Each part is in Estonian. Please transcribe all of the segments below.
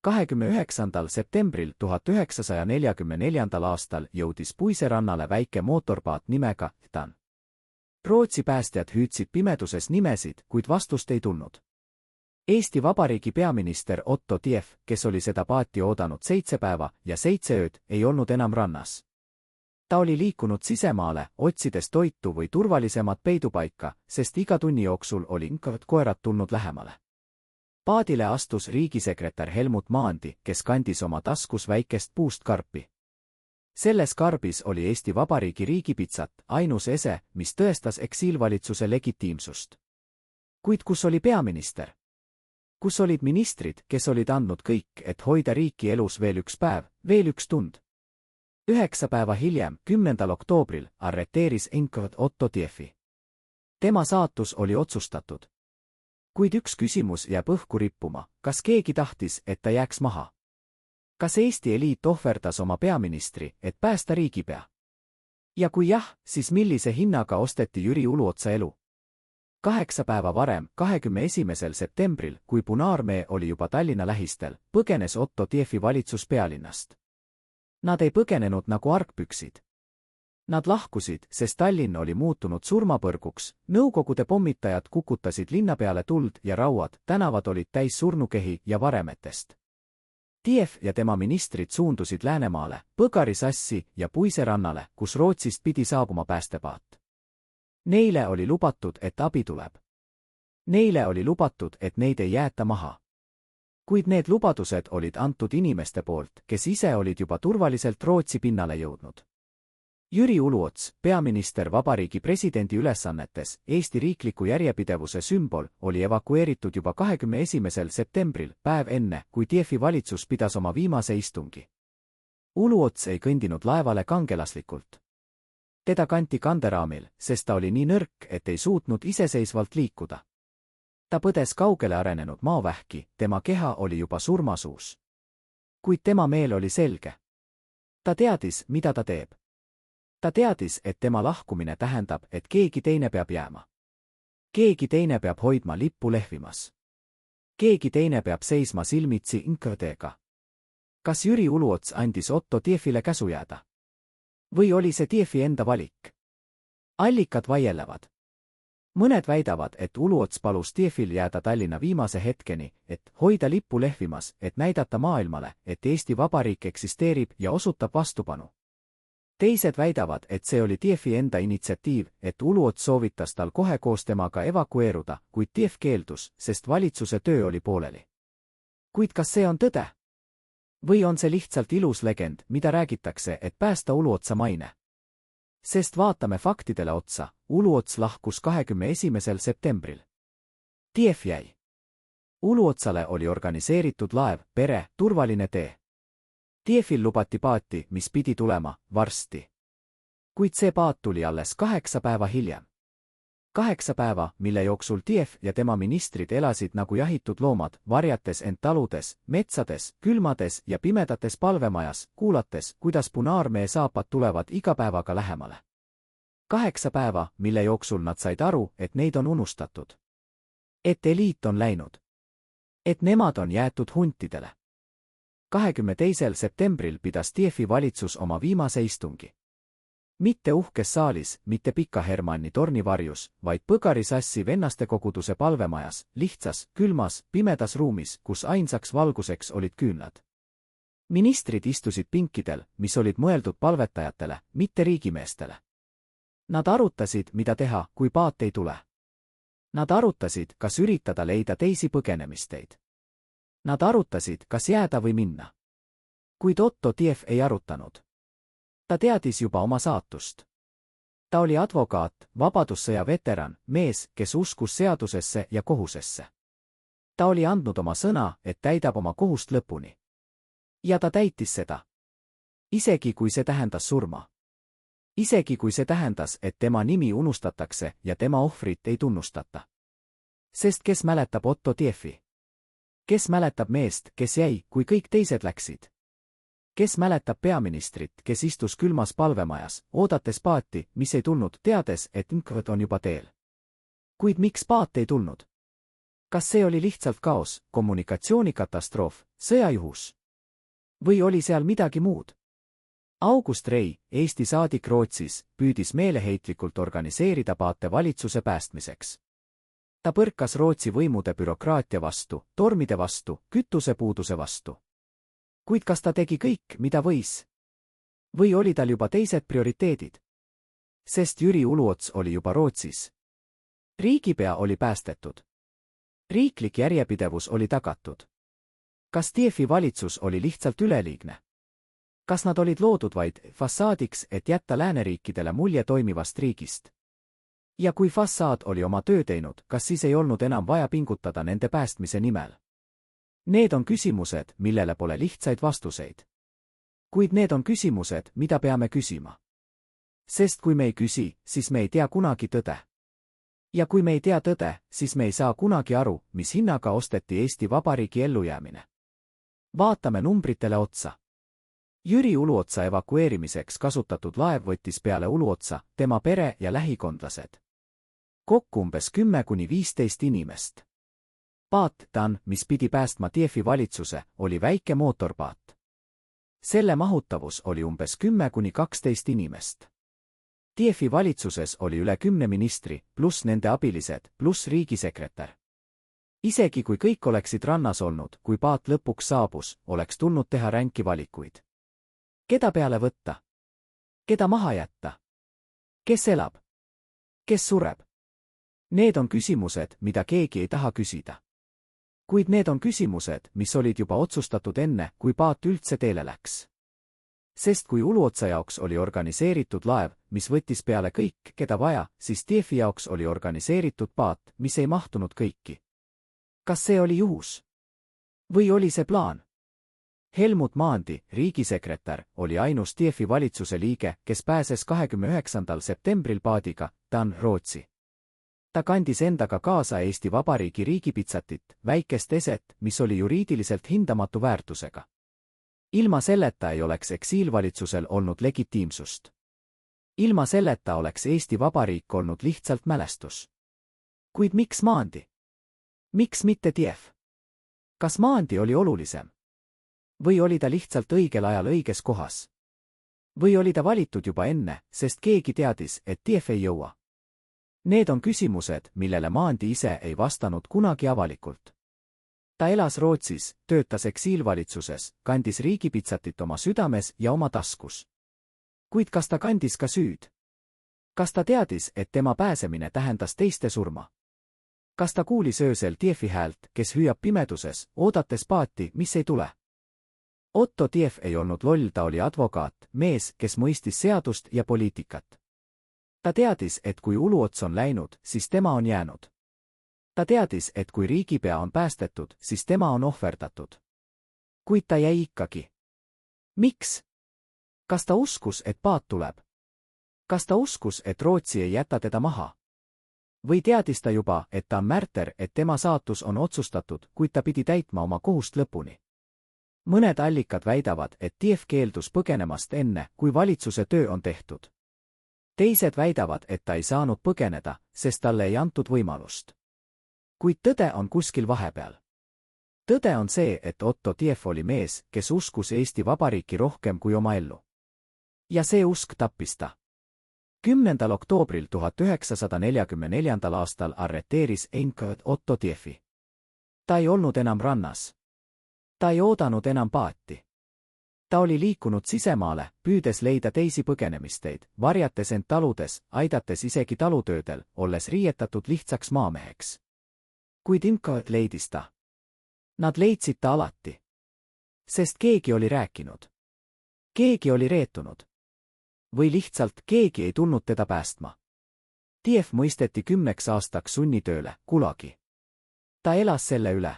29. septembril 1944. aastal jõudis puiserannale väike mootorpaat nimega Titan. Rootsi päästjad hüüdsid pimeduses nimesid, kuid vastust ei tulnud. Eesti Vabariigi peaminister Otto Tief, kes oli seda paati oodanud 7 päeva ja 7 ööd, ei olnud enam rannas. Ta oli liikunud sisemaale, otsides toitu või turvalisemat peidupaika, sest iga tunni jooksul oli koerad tulnud lähemale. Paadile astus riigisekretär Helmut Maandi, kes kandis oma taskus väikest puust karpi. Selles karbis oli Eesti Vabariigi riigipitsat, ainus ese, mis tõestas eksiilvalitsuse legitiimsust. Kuid kus oli peaminister? Kus olid ministrid, kes olid andnud kõik, et hoida riiki elus veel üks päev, veel üks tund? 9 päeva hiljem, 10. oktoobril, arreteeris NKVD Otto Tiefi. Tema saatus oli otsustatud. Kuid üks küsimus jääb õhku rippuma, kas keegi tahtis, et ta jääks maha? Kas Eesti eliit ohverdas oma peaministri, et päästa riigipea? Ja kui jah, siis millise hinnaga osteti Jüri Uluotsa elu? 8 päeva varem, 21. septembril, kui Punaarmee oli juba Tallinna lähistel, põgenes Otto Tiefi valitsus pealinnast. Nad ei põgenenud nagu argpüksid. Nad lahkusid, sest Tallinn oli muutunud surmapõrguks, Nõukogude pommitajad kukutasid linna peale tuld ja rauad, tänavad olid täis surnukehi ja varemetest. Tief ja tema ministrid suundusid Läänemaale, Põgari sassi ja Puiserannale, kus Rootsist pidi saabuma päästepaat. Neile oli lubatud, et abi tuleb. Neile oli lubatud, et neid ei jäeta maha. Kuid need lubadused olid antud inimeste poolt, kes ise olid juba turvaliselt Rootsi pinnale jõudnud. Jüri Uluots, peaminister Vabariigi presidendi ülesannetes, Eesti riikliku järjepidevuse sümbol, oli evakueeritud juba 21. septembril, päev enne, kui Tiefi valitsus pidas oma viimase istungi. Uluots ei kõndinud laevale kangelaslikult. Teda kanti kanderaamil, sest ta oli nii nõrk, et ei suutnud iseseisvalt liikuda. Ta põdes kaugele arenenud maavähki, tema keha oli juba surmasuus. Kuid tema meel oli selge. Ta teadis, mida ta teeb. Ta teadis, et tema lahkumine tähendab, et keegi teine peab jääma. Keegi teine peab hoidma lippu lehvimas. Keegi teine peab seisma silmitsi NKVD-ga. Kas Jüri Uluots andis Otto Tiefile käsu jääda? Või oli see Tiefi enda valik? Allikad vaiellevad. Mõned väidavad, et Uluots palus Tiefil jääda Tallinna viimase hetkeni, et hoida lippu lehvimas, et näidata maailmale, et Eesti Vabariik eksisteerib ja osutab vastupanu. Teised väidavad, et see oli Tiefi enda initsiatiiv, et Uluots soovitas tal kohe koos temaga evakueeruda, kuid Tief keeldus, sest valitsuse töö oli pooleli. Kuid kas see on tõde? Või on see lihtsalt ilus legend, mida räägitakse, et päästa Uluotsa maine? Sest vaatame faktidele otsa, Uluots lahkus 21. septembril. Tief jäi. Uluotsale oli organiseeritud laev, pere, turvaline tee. Tiefil lubati paati, mis pidi tulema, varsti. Kuid see paat tuli alles 8 päeva hiljem. 8 päeva, mille jooksul Tief ja tema ministrid elasid nagu jahitud loomad, varjates end taludes, metsades, külmades ja pimedates palvemajas, kuulates, kuidas Punaarmee saapad tulevad iga päevaga lähemale. 8 päeva, mille jooksul nad said aru, et neid on unustatud. Et eliit on läinud. Et nemad on jäetud huntidele. 22. septembril pidas Tiefi valitsus oma viimase istungi. Mitte uhkes saalis, mitte Pika Hermanni tornivarjus, vaid Põgari sassi vennastekoguduse palvemajas, lihtsas, külmas, pimedas ruumis, kus ainsaks valguseks olid küünlad. Ministrid istusid pinkidel, mis olid mõeldud palvetajatele, mitte riigimeestele. Nad arutasid, mida teha, kui paat ei tule. Nad arutasid, kas üritada leida teisi põgenemisteid. Nad arutasid, kas jääda või minna. Kuid Otto Tief ei arutanud. Ta teadis juba oma saatust. Ta oli advokaat, vabadussõja veteran, mees, kes uskus seadusesse ja kohusesse. Ta oli andnud oma sõna, et täidab oma kohust lõpuni. Ja ta täitis seda. Isegi kui see tähendas surma. Isegi kui see tähendas, et tema nimi unustatakse ja tema ohvrit ei tunnustata. Sest kes mäletab Otto Tiefi? Kes mäletab meest, kes jäi, kui kõik teised läksid? Kes mäletab peaministrit, kes istus külmas palvemajas, oodates paati, mis ei tulnud, teades, et NKVD on juba teel? Kuid miks paat ei tulnud? Kas see oli lihtsalt kaos, kommunikatsioonikatastroof, sõjajuhus? Või oli seal midagi muud? August Rei, Eesti saadik Rootsis, püüdis meeleheitlikult organiseerida paate valitsuse päästmiseks. Ta põrkas Rootsi võimude bürokraatia vastu, tormide vastu, kütusepuuduse vastu. Kuid kas ta tegi kõik, mida võis? Või oli tal juba teised prioriteedid? Sest Jüri Uluots oli juba Rootsis. Riigipea oli päästetud. Riiklik järjepidevus oli tagatud. Kas TIEFi valitsus oli lihtsalt üleliigne? Kas nad olid loodud vaid fassaadiks, et jätta lääneriikidele mulje toimivast riigist? Ja kui fassaad oli oma töö teinud, kas siis ei olnud enam vaja pingutada nende päästmise nimel? Need on küsimused, millele pole lihtsaid vastuseid. Kuid need on küsimused, mida peame küsima. Sest kui me ei küsi, siis me ei tea kunagi tõde. Ja kui me ei tea tõde, siis me ei saa kunagi aru, mis hinnaga osteti Eesti Vabariigi ellujäämine. Vaatame numbritele otsa. Jüri Uluotsa evakueerimiseks kasutatud laev võttis peale Uluotsa, tema pere ja lähikondlased. Kokku umbes 10–15 inimest. Paat TAN, mis pidi päästma TIEFi valitsuse, oli väike mootorpaat. Selle mahutavus oli umbes 10–12 inimest. TIEFi valitsuses oli üle 10 ministri, pluss nende abilised, pluss riigisekretär. Isegi kui kõik oleksid rannas olnud, kui paat lõpuks saabus, oleks tulnud teha ränki valikuid. Keda peale võtta? Keda maha jätta? Kes elab? Kes sureb? Need on küsimused, mida keegi ei taha küsida. Kuid need on küsimused, mis olid juba otsustatud enne, kui paat üldse teele läks. Sest kui Uluotsa jaoks oli organiseeritud laev, mis võttis peale kõik, keda vaja, siis TIEFi jaoks oli organiseeritud paat, mis ei mahtunud kõiki. Kas see oli juhus? Või oli see plaan? Helmut Maandi, riigisekretär, oli ainus TIEFi valitsuse liige, kes pääses 29. septembril paadiga, TAN Rootsi. Ta kandis endaga kaasa Eesti Vabariigi riigipitsatit, väikest eset, mis oli juriidiliselt hindamatu väärtusega. Ilma selleta ei oleks eksiilvalitsusel olnud legitiimsust. Ilma selleta oleks Eesti Vabariik olnud lihtsalt mälestus. Kuid miks Maandi? Miks mitte TIEF? Kas Maandi oli olulisem? Või oli ta lihtsalt õigel ajal õiges kohas? Või oli ta valitud juba enne, sest keegi teadis, et TIEF ei jõua? Need on küsimused, millele Maandi ise ei vastanud kunagi avalikult. Ta elas Rootsis, töötas eksiilvalitsuses, kandis riigipitsatit oma südames ja oma taskus. Kuid kas ta kandis ka süüd? Kas ta teadis, et tema pääsemine tähendas teiste surma? Kas ta kuulis öösel TIEFi häält, kes hüüab pimeduses, oodates paati, mis ei tule? Otto TIEF ei olnud loll, ta oli advokaat, mees, kes mõistis seadust ja poliitikat. Ta teadis, et kui Uluots on läinud, siis tema on jäänud. Ta teadis, et kui riigipea on päästetud, siis tema on ohverdatud. Kuid ta jäi ikkagi. Miks? Kas ta uskus, et paat tuleb? Kas ta uskus, et Rootsi ei jäta teda maha? Või teadis ta juba, et ta on märter, et tema saatus on otsustatud, kuid ta pidi täitma oma kohust lõpuni? Mõned allikad väidavad, et TIEF keeldus põgenemast enne, kui valitsuse töö on tehtud. Teised väidavad, et ta ei saanud põgeneda, sest talle ei antud võimalust. Kuid tõde on kuskil vahepeal. Tõde on see, et Otto TIEF oli mees, kes uskus Eesti Vabariiki rohkem kui oma ellu. Ja see usk tappis ta. 10. oktoobril 1944. aastal arreteeris NKVD Otto TIEFi. Ta ei olnud enam rannas. Ta ei oodanud enam paati. Ta oli liikunud sisemaale, püüdes leida teisi põgenemisteid, varjates end taludes, aidates isegi talutöödel, olles riietatud lihtsaks maameheks. Kuid NKVD leidis ta. Nad leidsid ta alati. Sest keegi oli rääkinud. Keegi oli reetunud. Või lihtsalt keegi ei tulnud teda päästma. TIEF mõisteti 10 aastaks sunnitööle, Gulagi. Ta elas selle üle.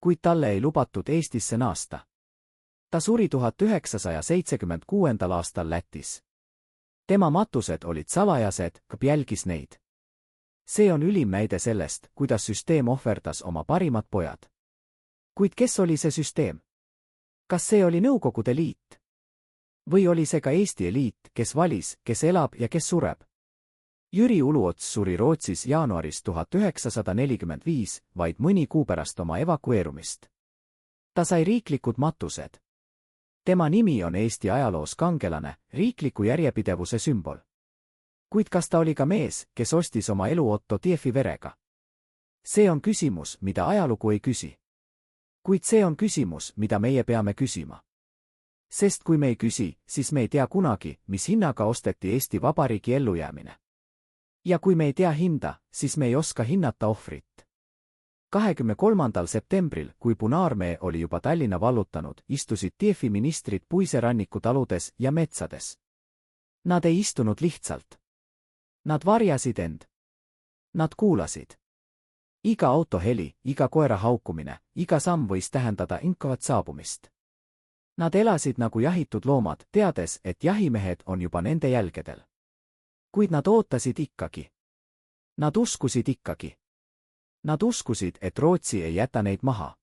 Kuid talle ei lubatud Eestisse naasta. Ta suri 1976. aastal Lätis. Tema matused olid salajased, KGB jälgis neid. See on ülim näide sellest, kuidas süsteem ohverdas oma parimad pojad. Kuid kes oli see süsteem? Kas see oli Nõukogude Liit? Või oli see ka Eesti eliit, kes valis, kes elab ja kes sureb? Jüri Uluots suri Rootsis jaanuaris 1945, vaid mõni kuu pärast oma evakueerumist. Ta sai riiklikud matused. Tema nimi on Eesti ajaloos kangelane, riikliku järjepidevuse sümbol. Kuid kas ta oli ka mees, kes ostis oma elu Otto Tiefi verega? See on küsimus, mida ajalugu ei küsi. Kuid see on küsimus, mida meie peame küsima. Sest kui me ei küsi, siis me ei tea kunagi, mis hinnaga osteti Eesti Vabariigi ellujäämine. Ja kui me ei tea hinda, siis me ei oska hinnata ohvrit. 23. septembril, kui Punaarmee oli juba Tallinna vallutanud, istusid Tiefi ministrid Puise ranniku taludes ja metsades. Nad ei istunud lihtsalt. Nad varjasid end. Nad kuulasid. Iga auto heli, iga koera haukumine, iga samm võis tähendada inkavat saabumist. Nad elasid nagu jahitud loomad, teades, et jahimehed on juba nende jälgedel. Kuid nad ootasid ikkagi. Nad uskusid ikkagi. Nad uskusid, et Rootsi ei jäta neid maha.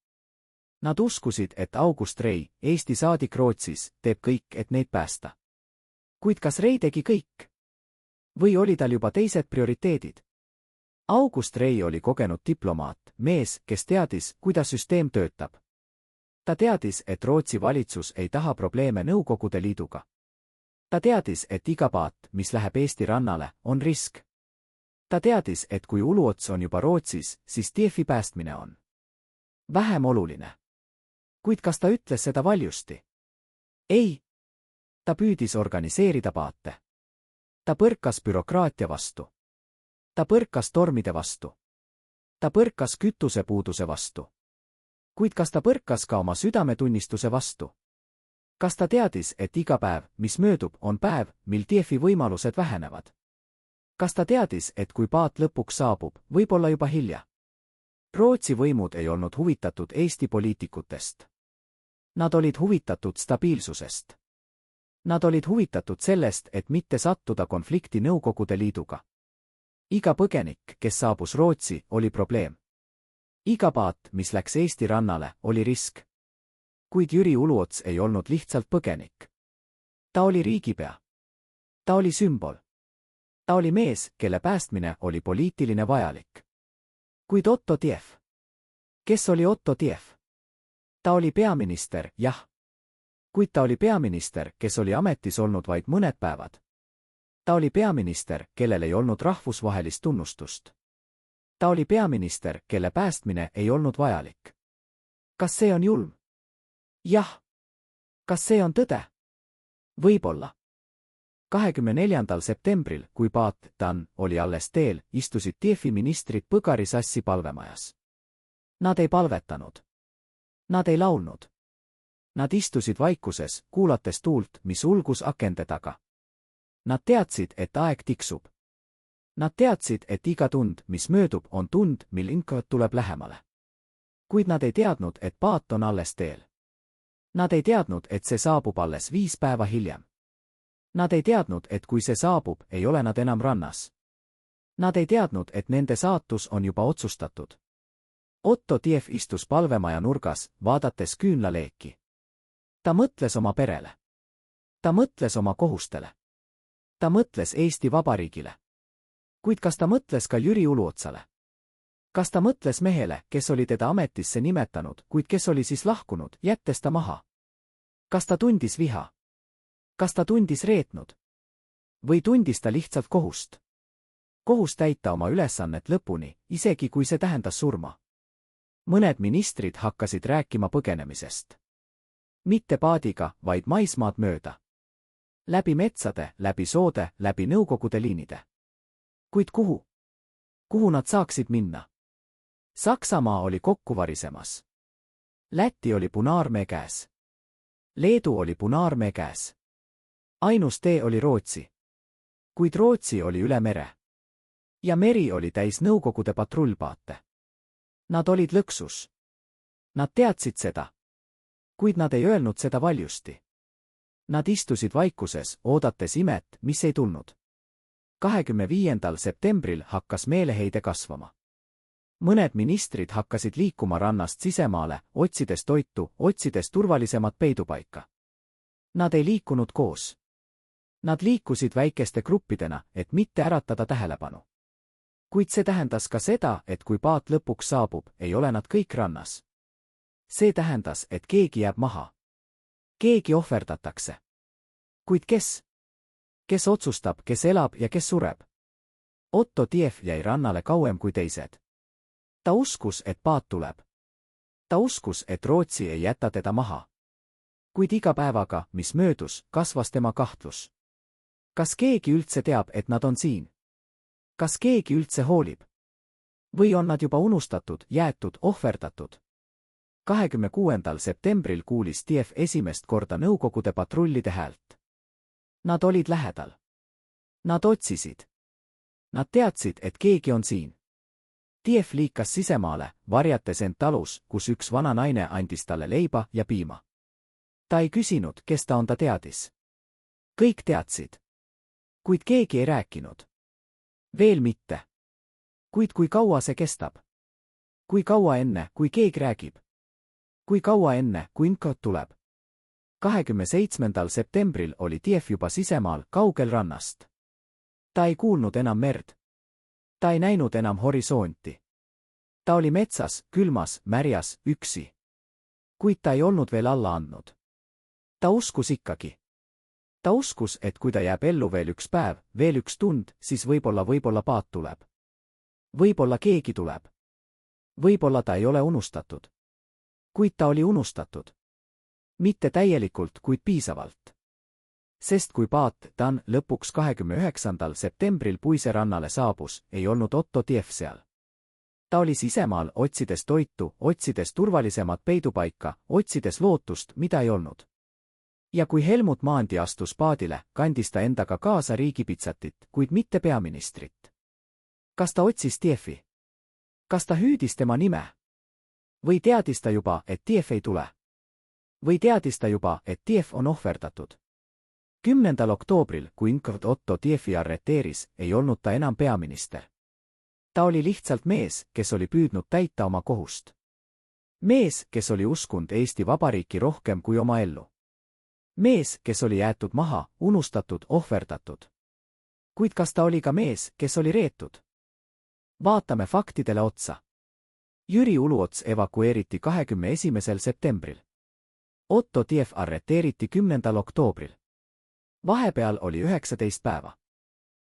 Nad uskusid, et August Rei, Eesti saadik Rootsis, teeb kõik, et neid päästa. Kuid kas Rei tegi kõik? Või oli tal juba teised prioriteedid? August Rei oli kogenud diplomaat, mees, kes teadis, kuidas süsteem töötab. Ta teadis, et Rootsi valitsus ei taha probleeme Nõukogude Liiduga. Ta teadis, et iga paat, mis läheb Eesti rannale, on risk. Ta teadis, et kui Uluots on juba Rootsis, siis Tiefi päästmine on vähem oluline. Kuid kas ta ütles seda valjusti? Ei. Ta püüdis organiseerida paate. Ta põrkas bürokraatia vastu. Ta põrkas tormide vastu. Ta põrkas kütusepuuduse vastu. Kuid kas ta põrkas ka oma südametunnistuse vastu? Kas ta teadis, et iga päev, mis möödub, on päev, mil Tiefi võimalused vähenevad? Kas ta teadis, et kui paat lõpuks saabub, võib olla juba hilja? Rootsi võimud ei olnud huvitatud Eesti poliitikutest. Nad olid huvitatud stabiilsusest. Nad olid huvitatud sellest, et mitte sattuda konflikti Nõukogude Liiduga. Iga põgenik, kes saabus Rootsi, oli probleem. Iga paat, mis läks Eesti rannale, oli risk. Kuid Jüri Uluots ei olnud lihtsalt põgenik. Ta oli riigipea. Ta oli sümbol. Ta oli mees, kelle päästmine oli poliitiline vajalik. Kuid Otto Tief. Kes oli Otto Tief? Ta oli peaminister, jah. Kuid ta oli peaminister, kes oli ametis olnud vaid mõned päevad. Ta oli peaminister, kellel ei olnud rahvusvahelist tunnustust. Ta oli peaminister, kelle päästmine ei olnud vajalik. Kas see on julm? Jah. Kas see on tõde? Võib-olla. 24. septembril, kui paat Dan oli alles teel, istusid Tiefi ministrid Põgari sassi palvemajas. Nad ei palvetanud. Nad ei laulnud. Nad istusid vaikuses, kuulates tuult, mis ulgus akende taga. Nad teadsid, et aeg tiksub. Nad teadsid, et iga tund, mis möödub, on tund, mil inkavat tuleb lähemale. Kuid nad ei teadnud, et paat on alles teel. Nad ei teadnud, et see saabub alles 5 päeva hiljem. Nad ei teadnud, et kui see saabub, ei ole nad enam rannas. Nad ei teadnud, et nende saatus on juba otsustatud. Otto Tief istus palvemaja nurgas, vaadates küünlaleeki. Ta mõtles oma perele. Ta mõtles oma kohustele. Ta mõtles Eesti Vabariigile. Kuid kas ta mõtles ka Jüri Uluotsale? Kas ta mõtles mehele, kes oli teda ametisse nimetanud, kuid kes oli siis lahkunud, jättes ta maha? Kas ta tundis viha? Kas ta tundis reetnud? Või tundis ta lihtsalt kohust? Kohus täita oma ülesannet lõpuni, isegi kui see tähendas surma. Mõned ministrid hakkasid rääkima põgenemisest. Mitte paadiga, vaid maismaad mööda. Läbi metsade, läbi soode, läbi Nõukogude liinide. Kuid kuhu? Kuhu nad saaksid minna? Saksamaa oli kokku varisemas. Läti oli Punaarmee käes. Leedu oli Punaarmee käes. Ainus tee oli Rootsi. Kuid Rootsi oli üle mere. Ja meri oli täis Nõukogude patrullpaate. Nad olid lõksus. Nad teadsid seda. Kuid nad ei öelnud seda valjusti. Nad istusid vaikuses, oodates imet, mis ei tulnud. 25. septembril hakkas meeleheide kasvama. Mõned ministrid hakkasid liikuma rannast sisemaale, otsides toitu, otsides turvalisemat peidupaika. Nad ei liikunud koos. Nad liikusid väikeste gruppidena, et mitte äratada tähelepanu. Kuid see tähendas ka seda, et kui paat lõpuks saabub, ei ole nad kõik rannas. See tähendas, et keegi jääb maha. Keegi ohverdatakse. Kuid kes? Kes otsustab, kes elab ja kes sureb? Otto Tief jäi rannale kauem kui teised. Ta uskus, et paat tuleb. Ta uskus, et Rootsi ei jäta teda maha. Kuid iga päevaga, mis möödus, kasvas tema kahtlus. Kas keegi üldse teab, et nad on siin? Kas keegi üldse hoolib? Või on nad juba unustatud, jäetud, ohverdatud? 26. septembril kuulis Tief esimest korda Nõukogude patrullide häält. Nad olid lähedal. Nad otsisid. Nad teadsid, et keegi on siin. Tief liikas sisemaale, varjates end talus, kus üks vana naine andis talle leiba ja piima. Ta ei küsinud, kes ta on, ta teadis. Kõik teadsid. Kuid keegi ei rääkinud. Veel mitte. Kuid kui kaua see kestab? Kui kaua enne, kui keegi räägib? Kui kaua enne, kui info tuleb? 27. septembril oli Tief juba sisemaal, kaugel rannast. Ta ei kuulnud enam merd. Ta ei näinud enam horisonti. Ta oli metsas, külmas, märjas, üksi. Kuid ta ei olnud veel alla andnud. Ta uskus ikkagi. Ta uskus, et kui ta jääb ellu veel üks päev, veel üks tund, siis võib-olla paat tuleb. Võib-olla keegi tuleb. Võib-olla ta ei ole unustatud. Kuid ta oli unustatud. Mitte täielikult, kuid piisavalt. Sest kui paat Dan lõpuks 29. septembril Puiserannale saabus, ei olnud Otto Tief seal. Ta oli sisemaal, otsides toitu, otsides turvalisemat peidupaika, otsides lootust, mida ei olnud. Ja kui Helmut Maandi astus paadile, kandis ta endaga kaasa riigipitsatit, kuid mitte peaministrit. Kas ta otsis Tiefi? Kas ta hüüdis tema nime? Või teadis ta juba, et Tief ei tule? Või teadis ta juba, et Tief on ohverdatud? 10. oktoobril, kui Inkord Otto Tiefi arreteeris, ei olnud ta enam peaminister. Ta oli lihtsalt mees, kes oli püüdnud täita oma kohust. Mees, kes oli uskunud Eesti Vabariiki rohkem kui oma ellu. Mees, kes oli jäetud maha, unustatud, ohverdatud. Kuid kas ta oli ka mees, kes oli reetud? Vaatame faktidele otsa. Jüri Uluots evakueeriti 21. septembril. Otto Tief arreteeriti 10. oktoobril. Vahepeal oli 19 päeva.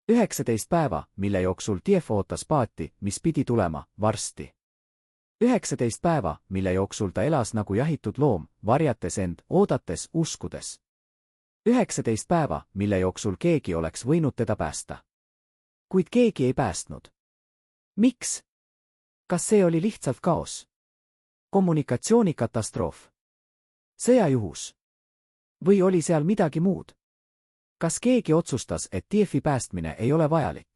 19 päeva, mille jooksul Tief ootas paati, mis pidi tulema, varsti. 19 päeva, mille jooksul ta elas nagu jahitud loom, varjates end, oodates, uskudes. 19 päeva, mille jooksul keegi oleks võinud teda päästa. Kuid keegi ei päästnud. Miks? Kas see oli lihtsalt kaos? Kommunikatsioonikatastroof? Sõjajuhus? Või oli seal midagi muud? Kas keegi otsustas, et Tiefi päästmine ei ole vajalik?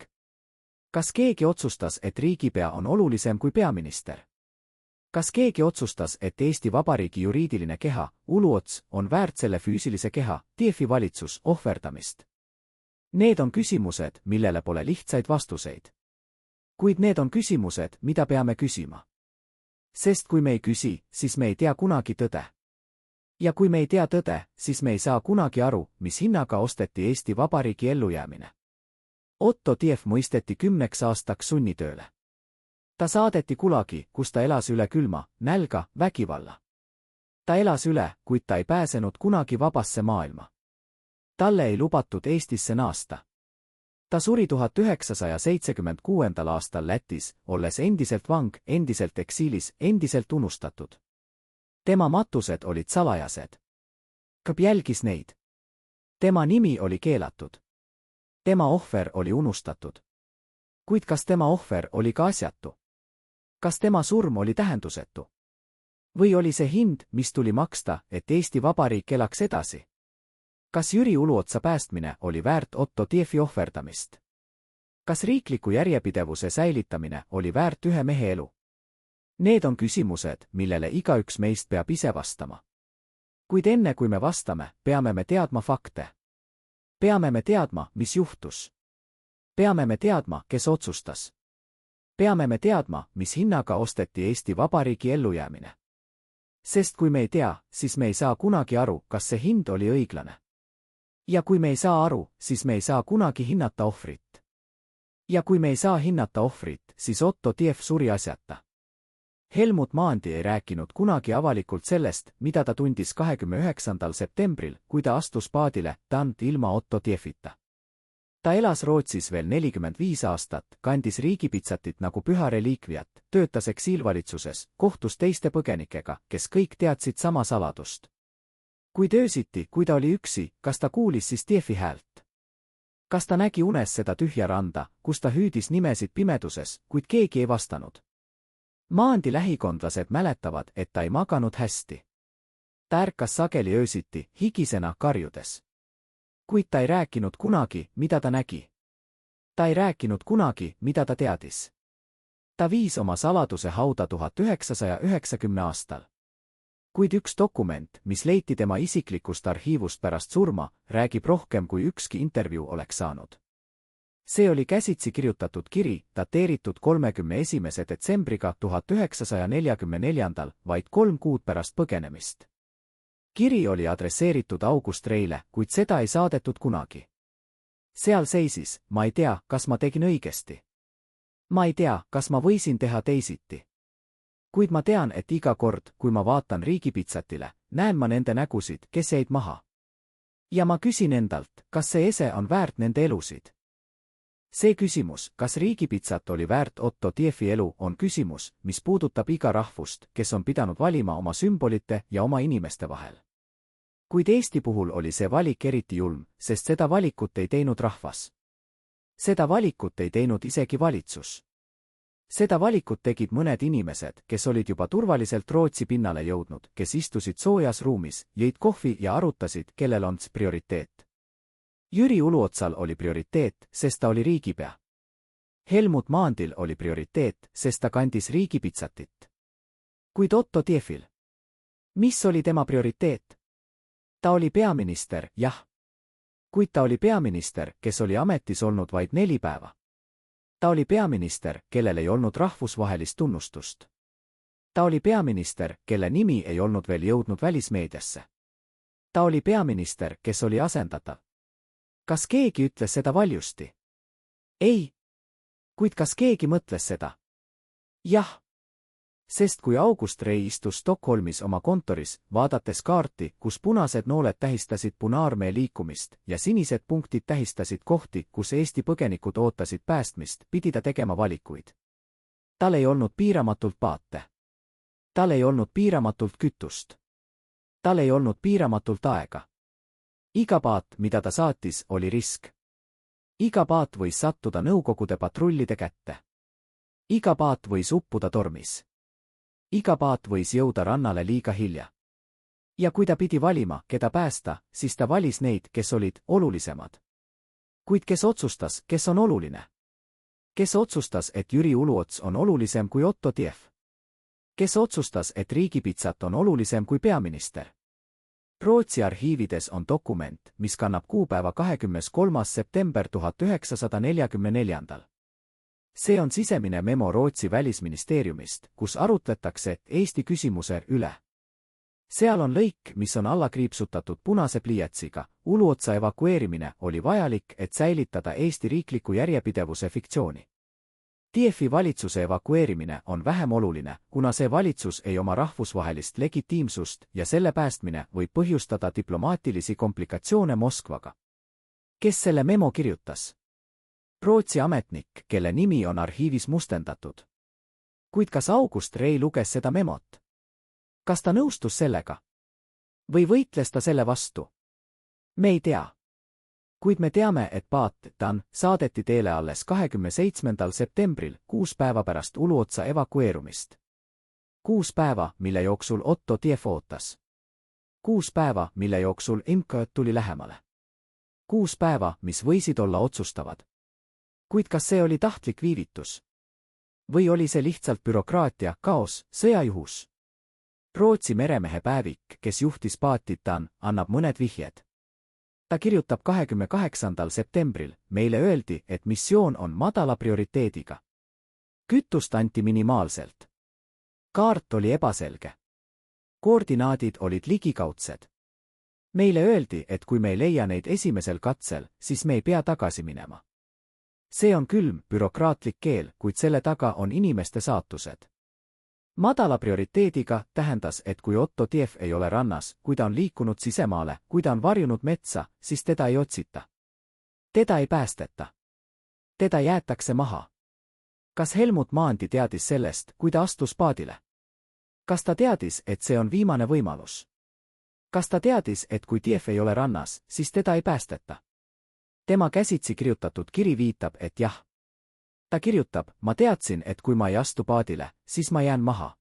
Kas keegi otsustas, et riigipea on olulisem kui peaminister? Kas keegi otsustas, et Eesti Vabariigi juriidiline keha, Uluots, on väärt selle füüsilise keha, Tiefi valitsus, ohverdamist? Need on küsimused, millele pole lihtsaid vastuseid. Kuid need on küsimused, mida peame küsima. Sest kui me ei küsi, siis me ei tea kunagi tõde. Ja kui me ei tea tõde, siis me ei saa kunagi aru, mis hinnaga osteti Eesti Vabariigi ellujäämine. Otto Tief mõisteti 10 aastaks sunnitööle. Ta saadeti Gulagi, kus ta elas üle külma, nälga, vägivalla. Ta elas üle, kuid ta ei pääsenud kunagi vabasse maailma. Talle ei lubatud Eestisse naasta. Ta suri 1976. aastal Lätis, olles endiselt vang, endiselt eksiilis, endiselt unustatud. Tema matused olid salajased. KGB jälgis neid. Tema nimi oli keelatud. Tema ohver oli unustatud. Kuid kas tema ohver oli ka asjatu? Kas tema surm oli tähendusetu? Või oli see hind, mis tuli maksta, et Eesti Vabariik elaks edasi? Kas Jüri Uluotsa päästmine oli väärt Otto Tiefi ohverdamist? Kas riikliku järjepidevuse säilitamine oli väärt ühe mehe elu? Need on küsimused, millele igaüks meist peab ise vastama. Kuid enne kui me vastame, peame me teadma fakte. Peame me teadma, mis juhtus. Peame me teadma, kes otsustas. Peame me teadma, mis hinnaga osteti Eesti Vabariigi ellujäämine. Sest kui me ei tea, siis me ei saa kunagi aru, kas see hind oli õiglane. Ja kui me ei saa aru, siis me ei saa kunagi hinnata ohvrit. Ja kui me ei saa hinnata ohvrit, siis Otto Tief suri asjata. Helmut Maandi ei rääkinud kunagi avalikult sellest, mida ta tundis 29. septembril, kui ta astus paadile tant ilma Otto Tiefita. Ta elas Rootsis veel 45 aastat, kandis riigipitsatit nagu püha reliikviat, töötas eksiilvalitsuses, kohtus teiste põgenikega, kes kõik teadsid sama saladust. Kuid öösiti, kui ta oli üksi, kas ta kuulis siis Tiefi häält? Kas ta nägi unes seda tühja randa, kus ta hüüdis nimesid pimeduses, kuid keegi ei vastanud? Maandi lähikondlased mäletavad, et ta ei maganud hästi. Ta ärkas sageli öösiti, higisena karjudes. Kuid ta ei rääkinud kunagi, mida ta nägi. Ta ei rääkinud kunagi, mida ta teadis. Ta viis oma saladuse hauda 1990 aastal. Kuid üks dokument, mis leiti tema isiklikust arhiivust pärast surma, räägib rohkem kui ükski intervjuu oleks saanud. See oli käsitsi kirjutatud kiri, dateeritud 31. detsembriga 1944, vaid 3 kuud pärast põgenemist. Kiri oli adresseeritud August Reile, kuid seda ei saadetud kunagi. Seal seisis, ma ei tea, kas ma tegin õigesti. Ma ei tea, kas ma võisin teha teisiti. Kuid ma tean, et iga kord, kui ma vaatan riigipitsatile, näen ma nende nägusid, kes jäid maha. Ja ma küsin endalt, kas see ese on väärt nende elusid. See küsimus, kas riigipitsat oli väärt Otto Tiefi elu, on küsimus, mis puudutab iga rahvust, kes on pidanud valima oma sümbolite ja oma inimeste vahel. Kuid Eesti puhul oli see valik eriti julm, sest seda valikut ei teinud rahvas. Seda valikut ei teinud isegi valitsus. Seda valikut tegid mõned inimesed, kes olid juba turvaliselt Rootsi pinnale jõudnud, kes istusid soojas ruumis, jõid kohvi ja arutasid, kellel on prioriteet. Jüri Uluotsal oli prioriteet, sest ta oli riigipea. Helmut Maandil oli prioriteet, sest ta kandis riigipitsatit. Kuid Otto Tiefil? Mis oli tema prioriteet? Ta oli peaminister, jah. Kuid ta oli peaminister, kes oli ametis olnud vaid 4 päeva. Ta oli peaminister, kellel ei olnud rahvusvahelist tunnustust. Ta oli peaminister, kelle nimi ei olnud veel jõudnud välismeediasse. Ta oli peaminister, kes oli asendatav. Kas keegi ütles seda valjusti? Ei. Kuid kas keegi mõtles seda? Jah. Sest kui August Rei istus Stockholmis oma kontoris, vaadates kaarti, kus punased nooled tähistasid Punaarmee liikumist ja sinised punktid tähistasid kohti, kus Eesti põgenikud ootasid päästmist, pidi ta tegema valikuid. Tal ei olnud piiramatult paate. Tal ei olnud piiramatult kütust. Tal ei olnud piiramatult aega. Iga paat, mida ta saatis, oli risk. Iga paat võis sattuda Nõukogude patrullide kätte. Iga paat võis uppuda tormis. Iga paat võis jõuda rannale liiga hilja. Ja kui ta pidi valima, keda päästa, siis ta valis neid, kes olid olulisemad. Kuid kes otsustas, kes on oluline? Kes otsustas, et Jüri Uluots on olulisem kui Otto Tief? Kes otsustas, et riigipitsat on olulisem kui peaminister? Rootsi arhiivides on dokument, mis kannab kuupäeva 23. september 1944. See on sisemine memo Rootsi välisministeeriumist, kus arutletakse Eesti küsimuse üle. Seal on lõik, mis on alla kriipsutatud punase pliiatsiga. Uluotsa evakueerimine oli vajalik, et säilitada Eesti riikliku järjepidevuse fiktsiooni. Tiefi valitsuse evakueerimine on vähem oluline, kuna see valitsus ei oma rahvusvahelist legitiimsust ja selle päästmine võib põhjustada diplomaatilisi komplikatsioone Moskvaga. Kes selle memo kirjutas? Rootsi ametnik, kelle nimi on arhiivis mustendatud. Kuid kas August Rei luges seda memot? Kas ta nõustus sellega? Või võitles ta selle vastu? Me ei tea. Kuid me teame, et paat Dan saadeti teele alles 27. septembril, 6 päeva pärast Uluotsa evakueerumist. 6 päeva, mille jooksul Otto Tief ootas. 6 päeva, mille jooksul Imke tuli lähemale. 6 päeva, mis võisid olla otsustavad. Kuid kas see oli tahtlik viivitus? Või oli see lihtsalt bürokraatia, kaos, sõjajuhus? Rootsi meremehe päevik, kes juhtis paati Dan, annab mõned vihjed. Ta kirjutab 28. septembril, meile öeldi, et missioon on madala prioriteediga. Kütust anti minimaalselt. Kaart oli ebaselge. Koordinaadid olid ligikaudsed. Meile öeldi, et kui me ei leia neid esimesel katsel, siis me ei pea tagasi minema. See on külm, bürokraatlik keel, kuid selle taga on inimeste saatused. Madala prioriteediga tähendas, et kui Otto Tief ei ole rannas, kui ta on liikunud sisemaale, kui ta on varjunud metsa, siis teda ei otsita. Teda ei päästeta. Teda jäetakse maha. Kas Helmut Maandi teadis sellest, kui ta astus paadile? Kas ta teadis, et see on viimane võimalus? Kas ta teadis, et kui Tief ei ole rannas, siis teda ei päästeta? Tema käsitsi kirjutatud kiri viitab, et jah. Ta kirjutab, ma teadsin, et kui ma ei astu paadile, siis ma jään maha.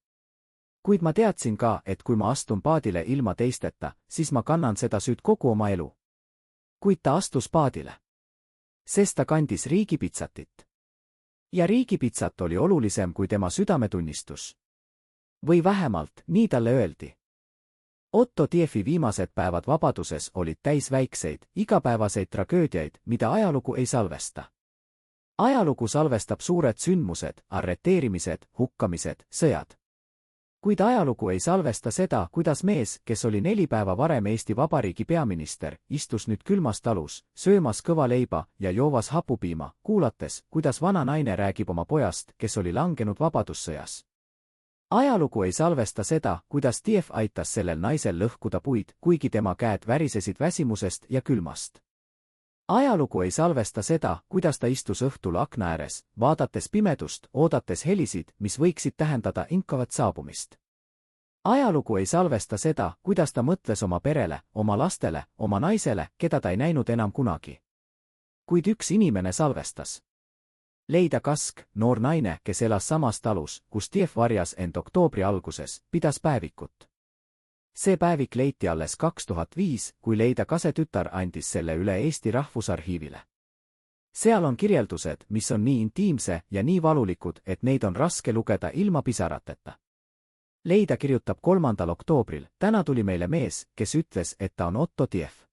Kuid ma teadsin ka, et kui ma astun paadile ilma teisteta, siis ma kannan seda süüd kogu oma elu. Kuid ta astus paadile. Sest ta kandis riigipitsatit. Ja riigipitsat oli olulisem kui tema südametunnistus. Või vähemalt, nii talle öeldi. Otto Tiefi viimased päevad vabaduses olid täis väikseid, igapäevaseid tragöödiaid, mida ajalugu ei salvesta. Ajalugu salvestab suured sündmused, arreteerimised, hukkamised, sõjad. Kuid ajalugu ei salvesta seda, kuidas mees, kes oli 4 päeva varem Eesti Vabariigi peaminister, istus nüüd külmas talus, söömas kõva leiba ja joovas hapupiima, kuulates, kuidas vana naine räägib oma pojast, kes oli langenud vabadussõjas. Ajalugu ei salvesta seda, kuidas Tief aitas sellel naisel lõhkuda puid, kuigi tema käed värisesid väsimusest ja külmast. Ajalugu ei salvesta seda, kuidas ta istus õhtul akna ääres, vaadates pimedust, oodates helisid, mis võiksid tähendada inkavat saabumist. Ajalugu ei salvesta seda, kuidas ta mõtles oma perele, oma lastele, oma naisele, keda ta ei näinud enam kunagi. Kuid üks inimene salvestas. Leida Kask, noor naine, kes elas samas talus, kus Tief varjas end oktoobri alguses, pidas päevikut. See päevik leiti alles 2005, kui Leida Kase tütar andis selle üle Eesti Rahvusarhiivile. Seal on kirjeldused, mis on nii intiimse ja nii valulikud, et neid on raske lugeda ilma pisarateta. Leida kirjutab 3. oktoobril, täna tuli meile mees, kes ütles, et ta on Otto Tief.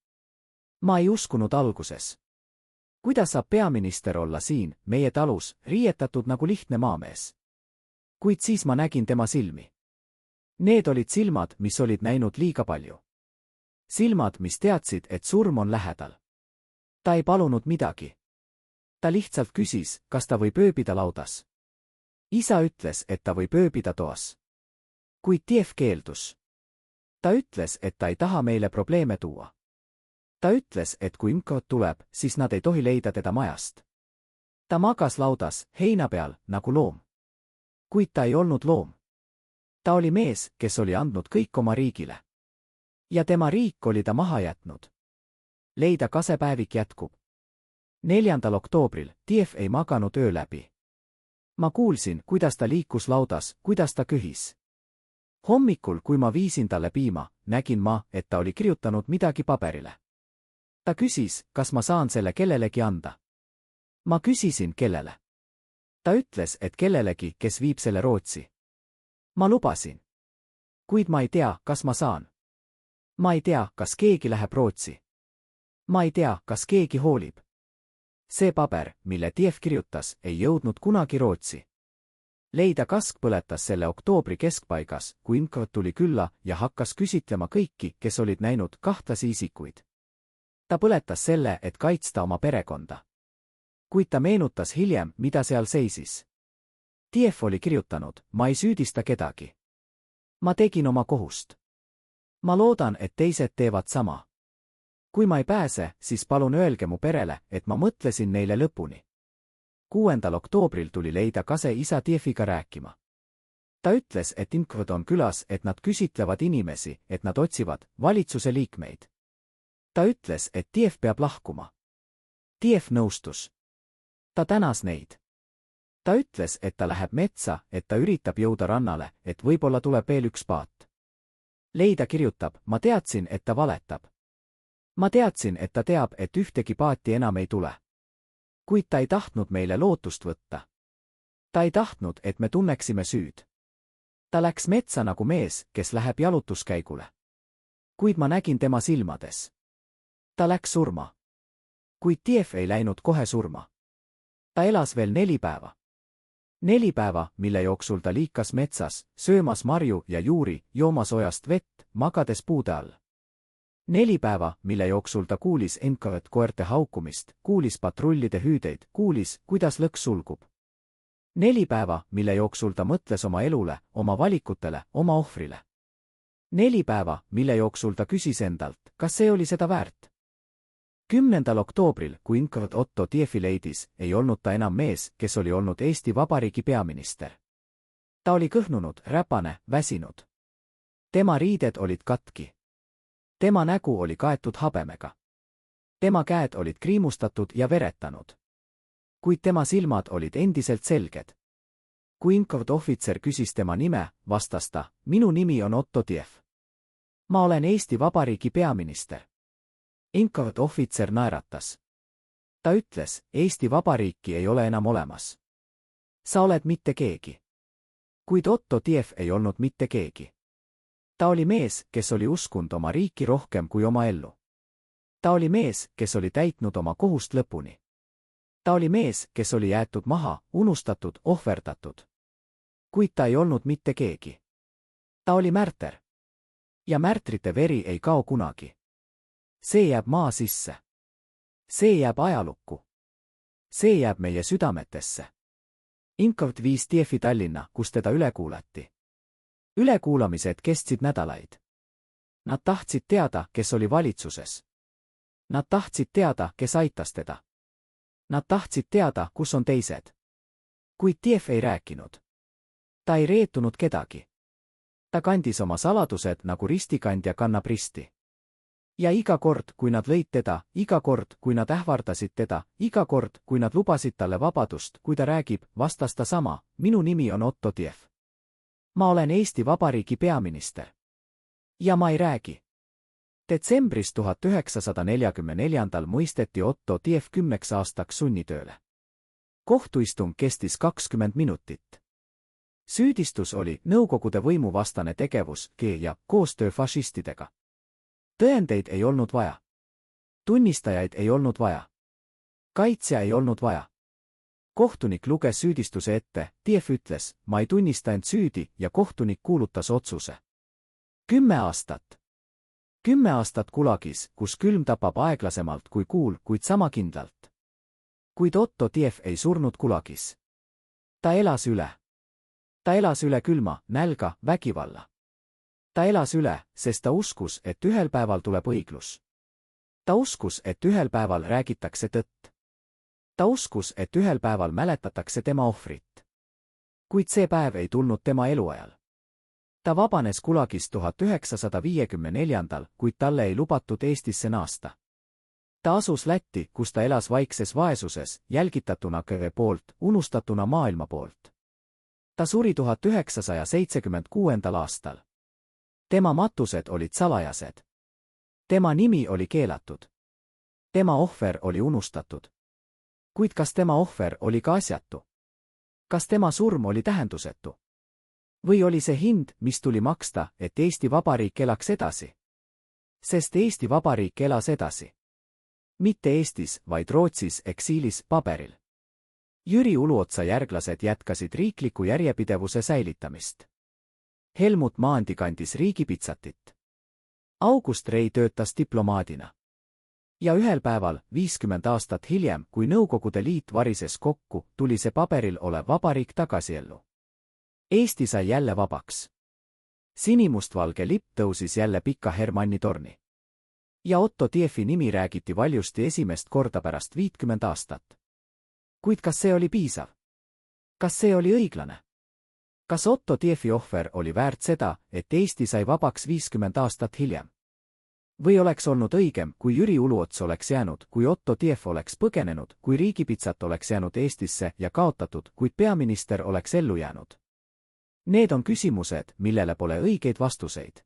Ma ei uskunud alguses. Kuidas saab peaminister olla siin, meie talus, riietatud nagu lihtne maamees? Kuid siis ma nägin tema silmi. Need olid silmad, mis olid näinud liiga palju. Silmad, mis teadsid, et surm on lähedal. Ta ei palunud midagi. Ta lihtsalt küsis, kas ta võib ööbida laudas. Isa ütles, et ta võib ööbida toas. Kuid Tief keeldus. Ta ütles, et ta ei taha meile probleeme tuua. Ta ütles, et kui imkod tuleb, siis nad ei tohi leida teda majast. Ta magas laudas, heina peal, nagu loom. Kuid ta ei olnud loom. Ta oli mees, kes oli andnud kõik oma riigile. Ja tema riik oli ta maha jätnud. Leida Kase päevik jätkub. 4. oktoobril, Tief ei maganud öö läbi. Ma kuulsin, kuidas ta liikus laudas, kuidas ta köhis. Hommikul, kui ma viisin talle piima, nägin ma, et ta oli kirjutanud midagi paberile. Ta küsis, kas ma saan selle kellelegi anda. Ma küsisin, kellele. Ta ütles, et kellelegi, kes viib selle Rootsi. Ma lubasin. Kuid ma ei tea, kas ma saan. Ma ei tea, kas keegi läheb Rootsi. Ma ei tea, kas keegi hoolib. See paber, mille Tief kirjutas, ei jõudnud kunagi Rootsi. Leida Kask põletas selle oktoobri keskpaigas, kui imkod tuli külla ja hakkas küsitlema kõiki, kes olid näinud kahtlasi isikuid. Ta põletas selle, et kaitsta oma perekonda. Kuid ta meenutas hiljem, mida seal seisis. Tief oli kirjutanud, ma ei süüdista kedagi. Ma tegin oma kohust. Ma loodan, et teised teevad sama. Kui ma ei pääse, siis palun öelge mu perele, et ma mõtlesin neile lõpuni. 6. oktoobril tuli Leida Kase isa Tiefiga rääkima. Ta ütles, et imkod on külas, et nad küsitlevad inimesi, et nad otsivad valitsuse liikmeid. Ta ütles, et Tief peab lahkuma. Tief nõustus. Ta tänas neid. Ta ütles, et ta läheb metsa, et ta üritab jõuda rannale, et võib-olla tuleb veel üks paat. Leida kirjutab, ma teadsin, et ta valetab. Ma teadsin, et ta teab, et ühtegi paati enam ei tule. Kuid ta ei tahtnud meile lootust võtta. Ta ei tahtnud, et me tunneksime süüd. Ta läks metsa nagu mees, kes läheb jalutuskäigule. Kuid ma nägin tema silmades. Ta läks surma. Kuid Tief ei läinud kohe surma. Ta elas veel 4 päeva. 4 päeva, mille jooksul ta liikas metsas, söömas marju ja juuri, joomas ojast vett, magades puude all. 4 päeva, mille jooksul ta kuulis enkavat koerte haukumist, kuulis patrullide hüüdeid, kuulis, kuidas lõks sulgub. 4 päeva, mille jooksul ta mõtles oma elule, oma valikutele, oma ohvrile. 4 päeva, mille jooksul ta küsis endalt, kas see oli seda väärt. 10. oktoobril, kui enkavat Otto Tiefi leidis, ei olnud ta enam mees, kes oli olnud Eesti Vabariigi peaminister. Ta oli kõhnunud, räpane, väsinud. Tema riided olid katki. Tema nägu oli kaetud habemega. Tema käed olid kriimustatud ja veretanud. Kuid tema silmad olid endiselt selged. Kui enkavat ohvitser küsis tema nime, vastas ta, minu nimi on Otto Tief. Ma olen Eesti Vabariigi peaminister. Enkavat ohvitser naeratas. Ta ütles, Eesti Vabariiki ei ole enam olemas. Sa oled mitte keegi. Kuid Otto Tief ei olnud mitte keegi. Ta oli mees, kes oli uskunud oma riiki rohkem kui oma ellu. Ta oli mees, kes oli täitnud oma kohust lõpuni. Ta oli mees, kes oli jäetud maha, unustatud, ohverdatud. Kuid ta ei olnud mitte keegi. Ta oli märter. Ja märtrite veri ei kao kunagi. See jääb maa sisse. See jääb ajalukku. See jääb meie südametesse. Enkavat viis Tiefi Tallinna, kus teda üle kuulati. Ülekuulamised kestsid nädalaid. Nad tahtsid teada, kes oli valitsuses. Nad tahtsid teada, kes aitas teda. Nad tahtsid teada, kus on teised. Kuid Tief ei rääkinud. Ta ei reetunud kedagi. Ta kandis oma saladused nagu ristikandja kannab risti. Ja iga kord, kui nad lõid teda, iga kord, kui nad ähvardasid teda, iga kord, kui nad lubasid talle vabadust, kui ta räägib, vastas ta sama, minu nimi on Otto Tief. Ma olen Eesti Vabariigi peaminister. Ja ma ei räägi. Detsembris 1944 mõisteti Otto Tief 10 aastaks sunnitööle. Kohtuistung kestis 20 minutit. Süüdistus oli Nõukogude võimuvastane tegevus ja koostöö fašistidega. Tõendeid ei olnud vaja. Tunnistajaid ei olnud vaja. Kaitsja ei olnud vaja. Kohtunik luges süüdistuse ette, Tief ütles, ma ei tunnista end süüdi ja kohtunik kuulutas otsuse. 10 aastat. 10 aastat Gulagis, kus külm tapab aeglasemalt kui kuul, kuid sama kindlalt. Kuid Otto Tief ei surnud Gulagis. Ta elas üle. Ta elas üle külma, nälga, vägivalla. Ta elas üle, sest ta uskus, et ühel päeval tuleb õiglus. Ta uskus, et ühel päeval räägitakse tõtt. Ta uskus, et ühel päeval mäletatakse tema ohvrit. Kuid see päev ei tulnud tema eluajal. Ta vabanes Gulagis 1954, kuid talle ei lubatud Eestisse naasta. Ta asus Lätti, kus ta elas vaikses vaesuses, jälgitatuna kõige poolt, unustatuna maailma poolt. Ta suri 1976. aastal. Tema matused olid salajased. Tema nimi oli keelatud. Tema ohver oli unustatud. Kuid kas tema ohver oli ka asjatu? Kas tema surm oli tähendusetu? Või oli see hind, mis tuli maksta, et Eesti Vabariik elaks edasi? Sest Eesti Vabariik elas edasi. Mitte Eestis, vaid Rootsis eksiilis paberil. Jüri Uluotsa järglased jätkasid riikliku järjepidevuse säilitamist. Helmut Maandi kandis riigipitsatit. August Rei töötas diplomaadina. Ja ühel päeval, 50 aastat hiljem, kui Nõukogude Liit varises kokku, tuli see paberil olev vabariik tagasi ellu. Eesti sai jälle vabaks. Sinimustvalge lipp tõusis jälle Pika Hermanni torni. Ja Otto Tiefi nimi räägiti valjusti esimest korda pärast 50 aastat. Kuid kas see oli piisav? Kas see oli õiglane? Kas Otto Tiefi ohver oli väärt seda, et Eesti sai vabaks 50 aastat hiljem? Või oleks olnud õigem, kui Jüri Uluots oleks jäänud, kui Otto Tief oleks põgenenud, kui riigipitsat oleks jäänud Eestisse ja kaotatud, kuid peaminister oleks ellu jäänud? Need on küsimused, millele pole õigeid vastuseid.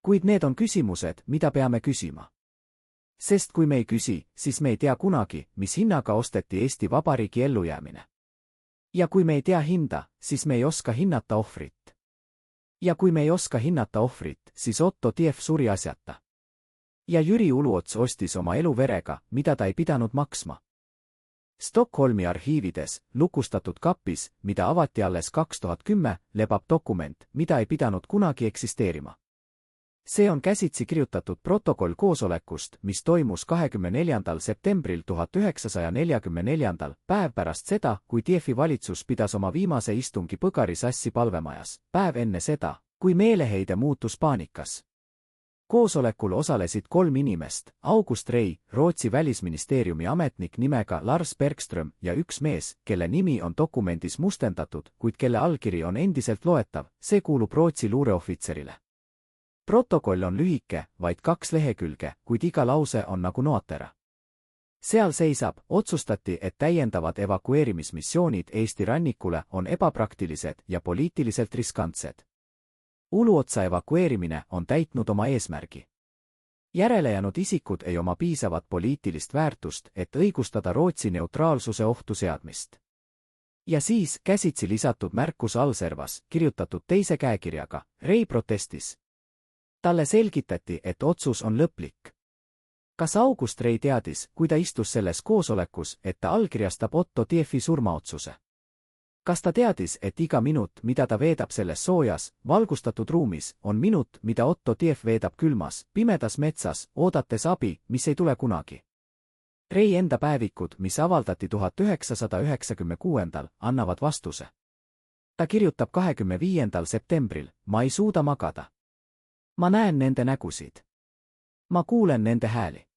Kuid need on küsimused, mida peame küsima. Sest kui me ei küsi, siis me ei tea kunagi, mis hinnaga osteti Eesti Vabariigi ellujäämine. Ja kui me ei tea hinda, siis me ei oska hinnata ohvrit. Ja kui me ei oska hinnata ohvrit, siis Otto Tief suri asjata. Ja Jüri Uluots ostis oma elu verega, mida ta ei pidanud maksma. Stockholmi arhiivides, lukustatud kapis, mida avati alles 2010, lebab dokument, mida ei pidanud kunagi eksisteerima. See on käsitsi kirjutatud protokoll koosolekust, mis toimus 24. septembril 1944, päev pärast seda, kui Tiefi valitsus pidas oma viimase istungi Põgari Sassi palvemajas, päev enne seda, kui meeleheide muutus paanikas. Koosolekul osalesid 3 inimest, August Rei, Rootsi välisministeeriumi ametnik nimega Lars Bergström ja üks mees, kelle nimi on dokumendis mustendatud, kuid kelle allkiri on endiselt loetav, see kuulub Rootsi luureohvitserile. Protokoll on lühike, vaid 2 lehekülge, kuid iga lause on nagu noatera. Seal seisab, otsustati, et täiendavad evakueerimismissioonid Eesti rannikule on ebapraktilised ja poliitiliselt riskantsed. Uluotsa evakueerimine on täitnud oma eesmärgi. Järelejäänud isikud ei oma piisavat poliitilist väärtust, et õigustada Rootsi neutraalsuse ohtu seadmist. Ja siis käsitsi lisatud märkus allservas, kirjutatud teise käekirjaga, Rei protestis. Talle selgitati, et otsus on lõplik. Kas August Rei teadis, kui ta istus selles koosolekus, et ta allkirjastab Otto Tiefi surmaotsuse? Kas ta teadis, et iga minut, mida ta veedab selles soojas, valgustatud ruumis, on minut, mida Otto Tief veedab külmas, pimedas metsas, oodates abi, mis ei tule kunagi? Rei enda päevikud, mis avaldati 1996, annavad vastuse. Ta kirjutab 25. septembril, ma ei suuda magada. Ma näen nende nägusid. Ma kuulen nende hääli.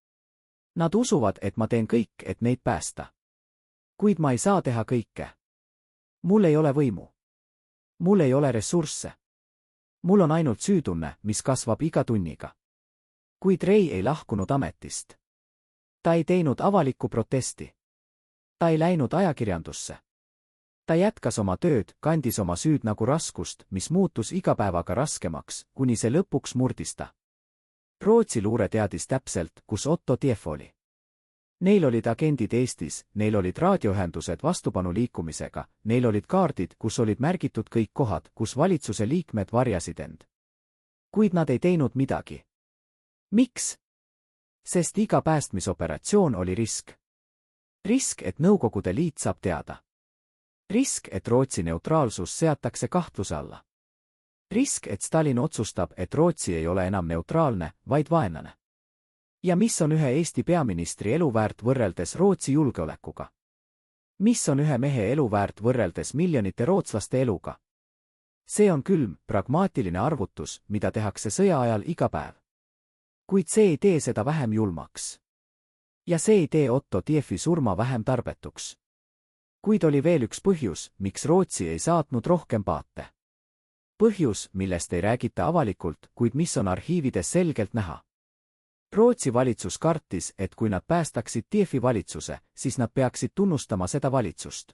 Nad usuvad, et ma teen kõik, et neid päästa. Kuid ma ei saa teha kõike. Mul ei ole võimu. Mul ei ole ressursse. Mul on ainult süütunne, mis kasvab iga tunniga. Kuid Rei ei lahkunud ametist. Ta ei teinud avalikku protesti. Ta ei läinud ajakirjandusse. Ta jätkas oma tööd, kandis oma süüd nagu raskust, mis muutus iga päevaga raskemaks, kuni see lõpuks murdis ta. Rootsi luure teadis täpselt, kus Otto Tief oli. Neil olid agendid Eestis, neil olid raadioühendused vastupanuliikumisega, neil olid kaardid, kus olid märgitud kõik kohad, kus valitsuse liikmed varjasid end. Kuid nad ei teinud midagi. Miks? Sest iga päästmisoperatsioon oli risk. Risk, et Nõukogude Liit saab teada. Risk, et Rootsi neutraalsus seatakse kahtluse alla. Risk, et Stalin otsustab, et Rootsi ei ole enam neutraalne, vaid vaenlane. Ja mis on ühe Eesti peaministri elu väärt võrreldes Rootsi julgeolekuga? Mis on ühe mehe elu väärt võrreldes miljonite rootslaste eluga? See on külm, pragmaatiline arvutus, mida tehakse sõja ajal iga päev. Kuid see ei tee seda vähem julmaks. Ja see ei tee Otto Tiefi surma vähem tarbetuks. Kuid oli veel üks põhjus, miks Rootsi ei saatnud rohkem paate. Põhjus, millest ei räägita avalikult, kuid mis on arhiivides selgelt näha. Rootsi valitsus kartis, et kui nad päästaksid Tiefi valitsuse, siis nad peaksid tunnustama seda valitsust.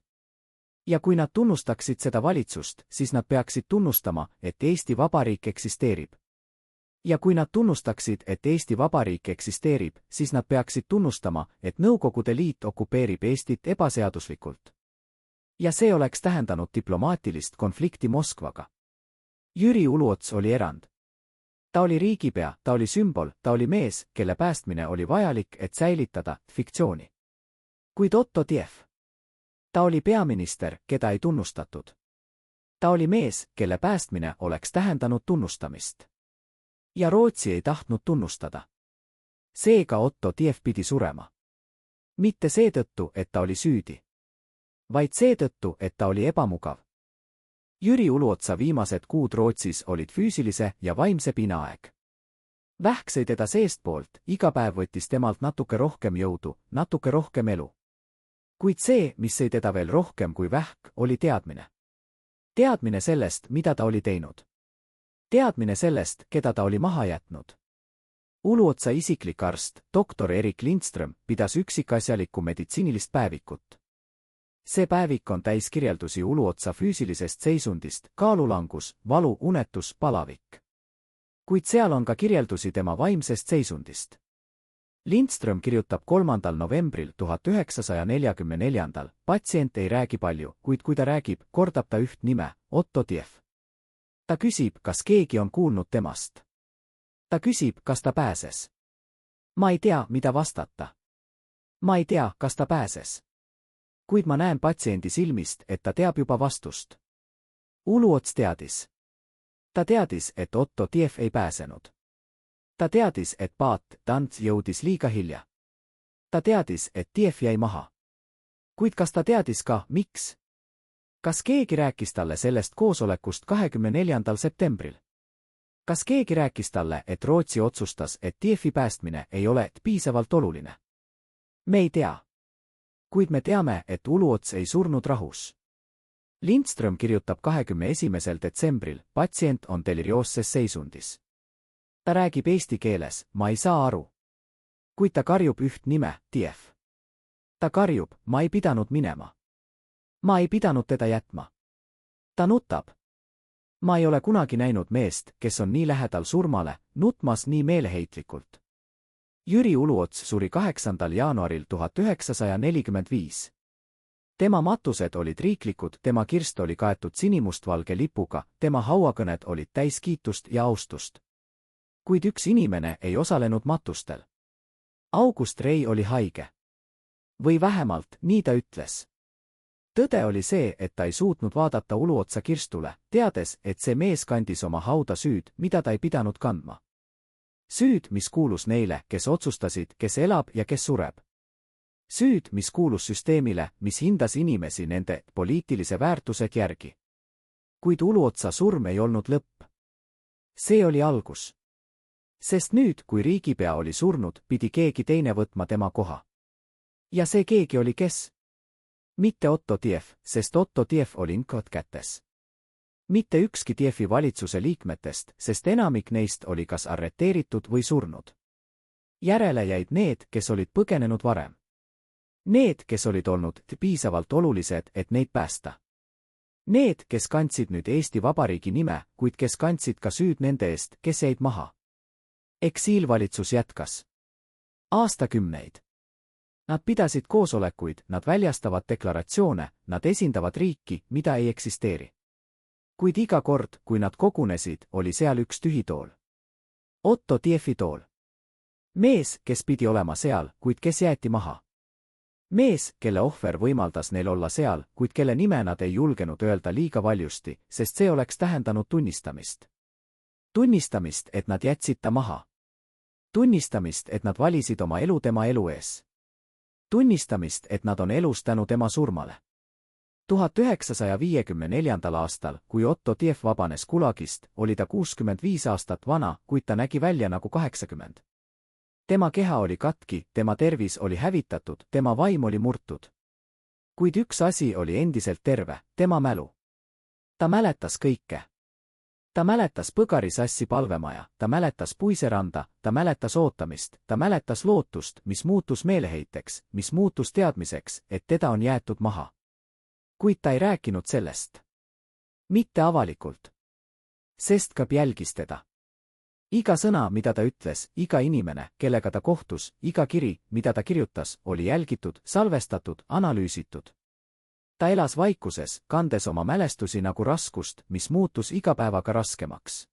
Ja kui nad tunnustaksid seda valitsust, siis nad peaksid tunnustama, et Eesti Vabariik eksisteerib. Ja kui nad tunnustaksid, et Eesti Vabariik eksisteerib, siis nad peaksid tunnustama, et Nõukogude Liit okupeerib Eestit ebaseaduslikult. Ja see oleks tähendanud diplomaatilist konflikti Moskvaga. Jüri Uluots oli erand. Ta oli riigipea, ta oli sümbol, ta oli mees, kelle päästmine oli vajalik, et säilitada fiktsiooni. Kuid Otto Tief. Ta oli peaminister, keda ei tunnustatud. Ta oli mees, kelle päästmine oleks tähendanud tunnustamist. Ja Rootsi ei tahtnud tunnustada. Seega Otto Tief pidi surema. Mitte seetõttu, et ta oli süüdi. Vaid seetõttu, et ta oli ebamugav. Jüri Uluotsa viimased kuud Rootsis olid füüsilise ja vaimse pinaaeg. Vähk sõi teda seestpoolt, iga päev võttis temalt natuke rohkem jõudu, natuke rohkem elu. Kuid see, mis sõi teda veel rohkem kui vähk, oli teadmine. Teadmine sellest, mida ta oli teinud. Teadmine sellest, keda ta oli maha jätnud. Uluotsa isiklik arst, doktor Erik Lindström, pidas üksikasjalikku meditsiinilist päevikut. See päevik on täis kirjeldusi Uluotsa füüsilisest seisundist, kaalulangus, valu, unetus, palavik. Kuid seal on ka kirjeldusi tema vaimsest seisundist. Lindström kirjutab 3. novembril 1944. Patsient ei räägi palju, kuid kui ta räägib, kordab ta üht nime, Otto Tief. Ta küsib, kas keegi on kuulnud temast. Ta küsib, kas ta pääses. Ma ei tea, mida vastata. Ma ei tea, kas ta pääses. Kuid ma näen patsiendi silmist, et ta teab juba vastust. Uluots teadis. Ta teadis, et Otto Tief ei pääsenud. ta teadis, et paat Tant jõudis liiga hilja. ta teadis, et TF jäi maha. kuid kas ta teadis ka, miks? kas keegi rääkis talle sellest koosolekust 24. septembril? kas keegi rääkis talle, et Rootsi otsustas, et TFi päästmine ei ole piisavalt oluline? me ei tea. kuid me teame, et Uluots ei surnud rahus. Lindström kirjutab 21. detsembril, patsient on delirioosses seisundis. ta räägib eesti keeles, ma ei saa aru. kuid ta karjub üht nime, TF. ta karjub, ma ei pidanud minema. ma ei pidanud teda jätma. ta nutab. ma ei ole kunagi näinud meest, kes on nii lähedal surmale, nutmas nii meeleheitlikult. Jüri Uluots suri 8. jaanuaril 1945. tema matused olid riiklikud, tema kirst oli kaetud sinimustvalge lipuga, tema hauakõned olid täis kiitust ja austust. kuid üks inimene ei osalenud matustel. August Rei oli haige. või vähemalt, nii ta ütles. tõde oli see, et ta ei suutnud vaadata Uluotsa kirstule, teades, et see mees kandis oma hauda süüd, mida ta ei pidanud kandma. süüd, mis kuulus neile, kes otsustasid, kes elab ja kes sureb. süüd, mis kuulus süsteemile, mis hindas inimesi nende poliitilise väärtused järgi. kuid Uluotsa surm ei olnud lõpp. see oli algus. sest nüüd, kui riigipea oli surnud, pidi keegi teine võtma tema koha. ja see keegi oli kes? mitte Otto Tief, sest Otto Tief oli NKVD kätes. mitte ükski Tiefi valitsuse liikmetest, sest enamik neist oli kas arreteeritud või surnud. järele jäid need, kes olid põgenenud varem. Need, kes olid olnud piisavalt olulised, et neid päästa. Need, kes kandsid nüüd Eesti Vabariigi nime, kuid kes kandsid ka süüd nende eest, kes jäid maha. Eksiilvalitsus jätkas. aastakümneid. Nad pidasid koosolekuid, nad väljastavad deklaratsioone, nad esindavad riiki, mida ei eksisteeri. kuid iga kord, kui nad kogunesid, oli seal üks tühi tool. Otto Tiefi tool. mees, kes pidi olema seal, kuid kes jäeti maha. mees, kelle ohver võimaldas neil olla seal, kuid kelle nime nad ei julgenud öelda liiga valjusti, sest see oleks tähendanud tunnistamist. Tunnistamist, et nad jätsid ta maha. Tunnistamist, et nad valisid oma elu tema elu ees. Tunnistamist, et nad on elus tänu tema surmale. 1954. aastal, kui Otto Tief vabanes Gulagist, oli ta 65 aastat vana, kuid ta nägi välja nagu 80. Tema keha oli katki, tema tervis oli hävitatud, tema vaim oli murtud. kuid üks asi oli endiselt terve, tema mälu. ta mäletas kõike. ta mäletas Põgari sassi palvemaja, ta mäletas puiseranda, ta mäletas ootamist, ta mäletas lootust, mis muutus meeleheiteks, mis muutus teadmiseks, et teda on jäetud maha. kuid ta ei rääkinud sellest. mitte avalikult. Sest Kap jälgis teda. iga sõna, mida ta ütles, iga inimene, kellega ta kohtus, iga kiri, mida ta kirjutas, oli jälgitud, salvestatud, analüüsitud. ta elas vaikuses, kandes oma mälestusi nagu raskust, mis muutus iga päevaga raskemaks.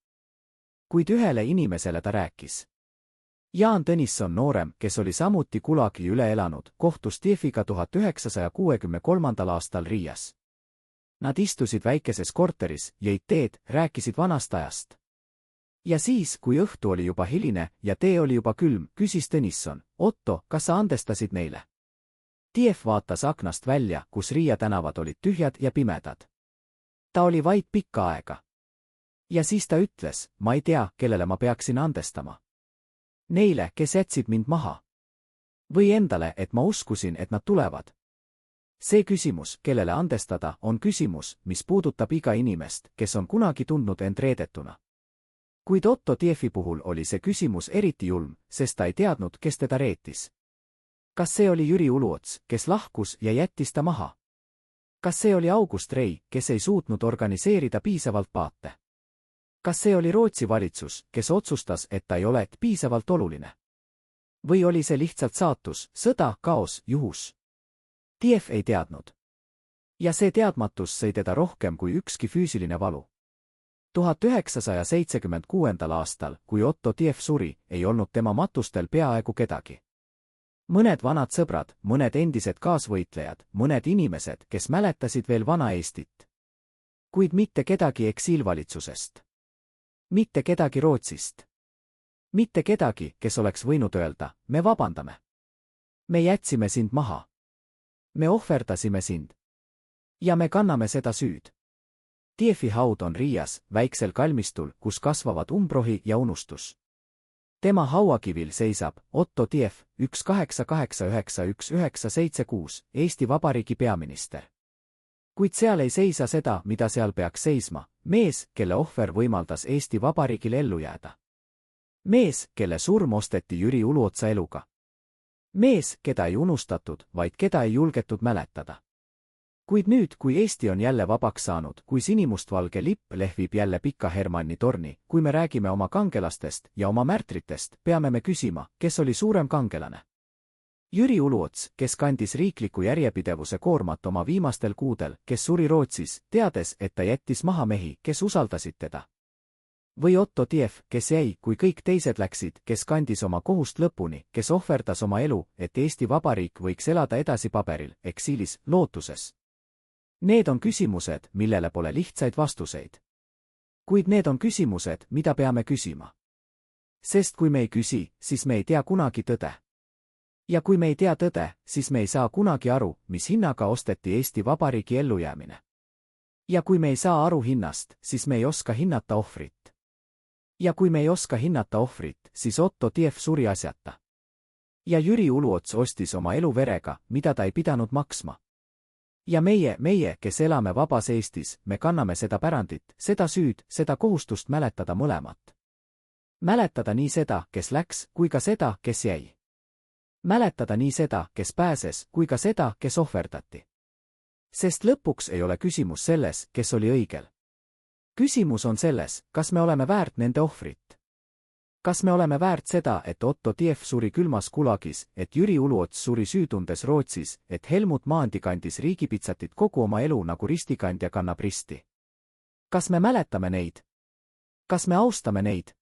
kuid ühele inimesele ta rääkis. Jaan Tõnisson noorem, kes oli samuti Gulagi üle elanud, kohtus Tiefiga 1963. aastal Riias. Nad istusid väikeses korteris, jõid teed, rääkisid vanast ajast. ja siis, kui õhtu oli juba hiline ja tee oli juba külm, küsis Tõnisson, Otto, kas sa andestasid neile? Tief vaatas aknast välja, kus Riia tänavad olid tühjad ja pimedad. ta oli vaid pikka aega. ja siis ta ütles, ma ei tea, kellele ma peaksin andestama. Neile, kes jätsid mind maha. või endale, et ma uskusin, et nad tulevad. see küsimus, kellele andestada, on küsimus, mis puudutab iga inimest, kes on kunagi tundnud end reedetuna. kuid Otto Tiefi puhul oli see küsimus eriti julm, sest ta ei teadnud, kes teda reetis. kas see oli Jüri Uluots, kes lahkus ja jättis ta maha? kas see oli August Rei, kes ei suutnud organiseerida piisavalt paate? kas see oli Rootsi valitsus, kes otsustas, et ta ei ole piisavalt oluline? või oli see lihtsalt saatus, sõda, kaos, juhus? Tief ei teadnud. ja see teadmatus sõi teda rohkem kui ükski füüsiline valu. 1976. aastal, kui Otto Tief suri, ei olnud tema matustel peaaegu kedagi. mõned vanad sõbrad, mõned endised kaasvõitlejad, mõned inimesed, kes mäletasid veel vana Eestit. kuid mitte kedagi eksiilvalitsusest. mitte kedagi Rootsist. Mitte kedagi, kes oleks võinud öelda, me vabandame. Me jätsime sind maha. Me ohverdasime sind. Ja me kanname seda süüd. Tiefi haud on Riias, väiksel kalmistul, kus kasvavad umbrohi ja unustus. Tema hauakivil seisab Otto Tief, 188911976, Eesti Vabariigi peaminister. Kuid seal ei seisa seda, mida seal peaks seisma, mees, kelle ohver võimaldas Eesti Vabariigil ellu jääda. Mees, kelle surm osteti Jüri Uluotsa eluga. Mees, keda ei unustatud, vaid keda ei julgetud mäletada. Kuid nüüd, kui Eesti on jälle vabaks saanud, kui sinimustvalge lipp lehvib jälle Pika Hermanni torni, kui me räägime oma kangelastest ja oma märtritest, peame me küsima, kes oli suurem kangelane. Jüri Uluots, kes kandis riikliku järjepidevuse koormat oma viimastel kuudel, kes suri Rootsis, teades, et ta jättis maha mehi, kes usaldasid teda. Või Otto Tief, kes jäi, kui kõik teised läksid, kes kandis oma kohust lõpuni, kes ohverdas oma elu, et Eesti Vabariik võiks elada edasi paberil, eksiilis, lootuses. Need on küsimused, millele pole lihtsaid vastuseid. Kuid need on küsimused, mida peame küsima. Sest kui me ei küsi, siis me ei tea kunagi tõde. Ja kui me ei tea tõde, siis me ei saa kunagi aru, mis hinnaga osteti Eesti Vabariigi ellujäämine. Ja kui me ei saa aru hinnast, siis me ei oska hinnata ohvrit. Ja kui me ei oska hinnata ohvrit, siis Otto Tief suri asjata. Ja Jüri Uluots ostis oma elu verega, mida ta ei pidanud maksma. Ja meie, kes elame vabas Eestis, me kanname seda pärandit, seda süüd, seda kohustust mäletada mõlemat. Mäletada nii seda, kes läks, kui ka seda, kes jäi. Mäletada nii seda, kes pääses, kui ka seda, kes ohverdati. Sest lõpuks ei ole küsimus selles, kes oli õigel. Küsimus on selles, kas me oleme väärt nende ohvrit. Kas me oleme väärt seda, et Otto Tief suri külmas Gulagis, et Jüri Uluots suri süütundes Rootsis, et Helmut Maandi kandis riigipitsatit kogu oma elu nagu ristikandja kannab risti? Kas me mäletame neid? Kas me austame neid?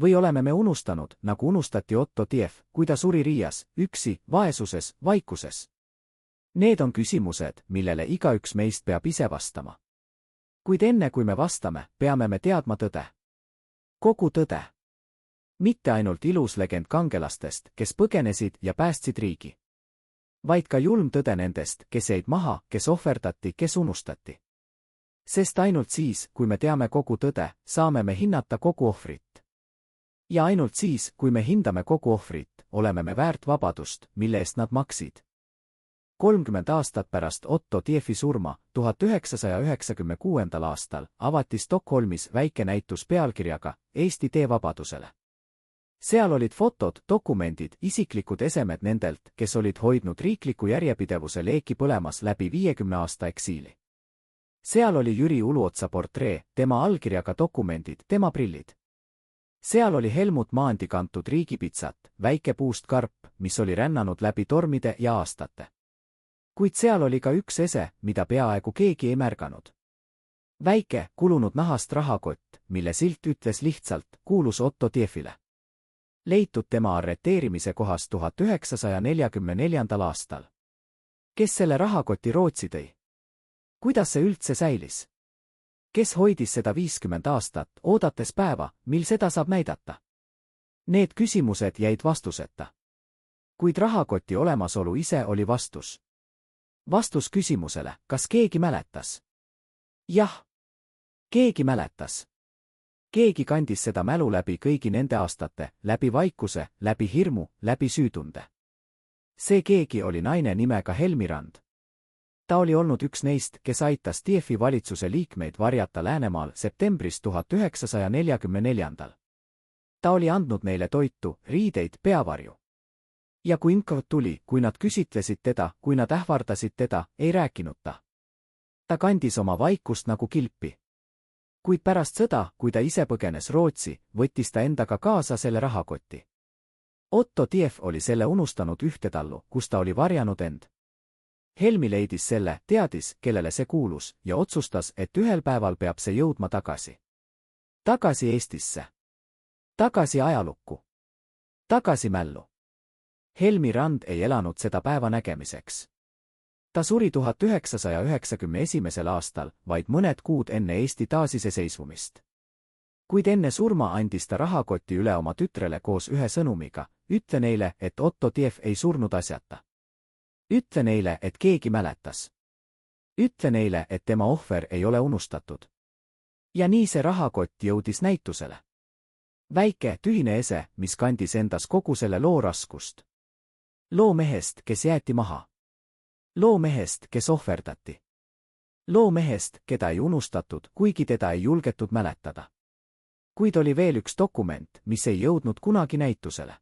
Või oleme me unustanud, nagu unustati Otto Tief, kui ta suri Riias, üksi, vaesuses, vaikuses? Need on küsimused, millele igaüks meist peab ise vastama. Kuid enne kui me vastame, peame me teadma tõde. Kogu tõde. Mitte ainult ilus legend kangelastest, kes põgenesid ja päästsid riigi. Vaid ka julm tõde nendest, kes jäid maha, kes ohverdati, kes unustati. Sest ainult siis, kui me teame kogu tõde, saame me hinnata kogu ohvrit. Ja ainult siis, kui me hindame kogu ohvrit, oleme me väärt vabadust, mille eest nad maksid. 30 aastat pärast Otto Tiefi surma, 1996. aastal, avati Stockholmis väike näitus pealkirjaga Eesti tee vabadusele. Seal olid fotod, dokumendid, isiklikud esemed nendelt, kes olid hoidnud riikliku järjepidevuse leeki põlemas läbi 50 aasta eksiili. Seal oli Jüri Uluotsa portree, tema allkirjaga dokumendid, tema prillid. Seal oli Helmut Maandi kantud riigipitsat, väike puust karp, mis oli rännanud läbi tormide ja aastate. Kuid seal oli ka üks ese, mida peaaegu keegi ei märganud. Väike, kulunud nahast rahakott, mille silt ütles lihtsalt, kuulus Otto Tiefile. Leitud tema arreteerimise kohas 1944. aastal. Kes selle rahakoti Rootsi tõi? Kuidas see üldse säilis? Kes hoidis seda 50 aastat, oodates päeva, mil seda saab näidata? Need küsimused jäid vastuseta. Kuid rahakoti olemasolu ise oli vastus. Vastus küsimusele, kas keegi mäletas? Jah. Keegi mäletas. Keegi kandis seda mälu läbi kõigi nende aastate, läbi vaikuse, läbi hirmu, läbi süütunde. See keegi oli naine nimega Helmi Rand. Ta oli olnud üks neist, kes aitas Tiefi valitsuse liikmeid varjata Läänemaal septembris 1944. Ta oli andnud neile toitu, riideid, peavarju. Ja kui Inkov tuli, kui nad küsitlesid teda, kui nad ähvardasid teda, ei rääkinud ta. Ta kandis oma vaikust nagu kilpi. Kuid pärast sõda, kui ta ise põgenes Rootsi, võttis ta endaga kaasa selle rahakoti. Otto Tief oli selle unustanud ühtetallu, kus ta oli varjanud end. Helmi leidis selle, teadis, kellele see kuulus, ja otsustas, et ühel päeval peab see jõudma tagasi. Tagasi Eestisse. Tagasi ajalukku. Tagasi mällu. Helmi Rand ei elanud seda päeva nägemiseks. Ta suri 1991. aastal, vaid mõned kuud enne Eesti taasiseseisvumist. Kuid enne surma andis ta rahakoti üle oma tütrele koos ühe sõnumiga: ütle neile, et Otto Tief ei surnud asjata. Ütle neile, et keegi mäletas. Ütle neile, et tema ohver ei ole unustatud. Ja nii see rahakott jõudis näitusele. Väike, tühine ese, mis kandis endas kogu selle loo raskust. Loo mehest, kes jäeti maha. Loo mehest, kes ohverdati. Loo mehest, keda ei unustatud, kuigi teda ei julgetud mäletada. Kuid oli veel üks dokument, mis ei jõudnud kunagi näitusele.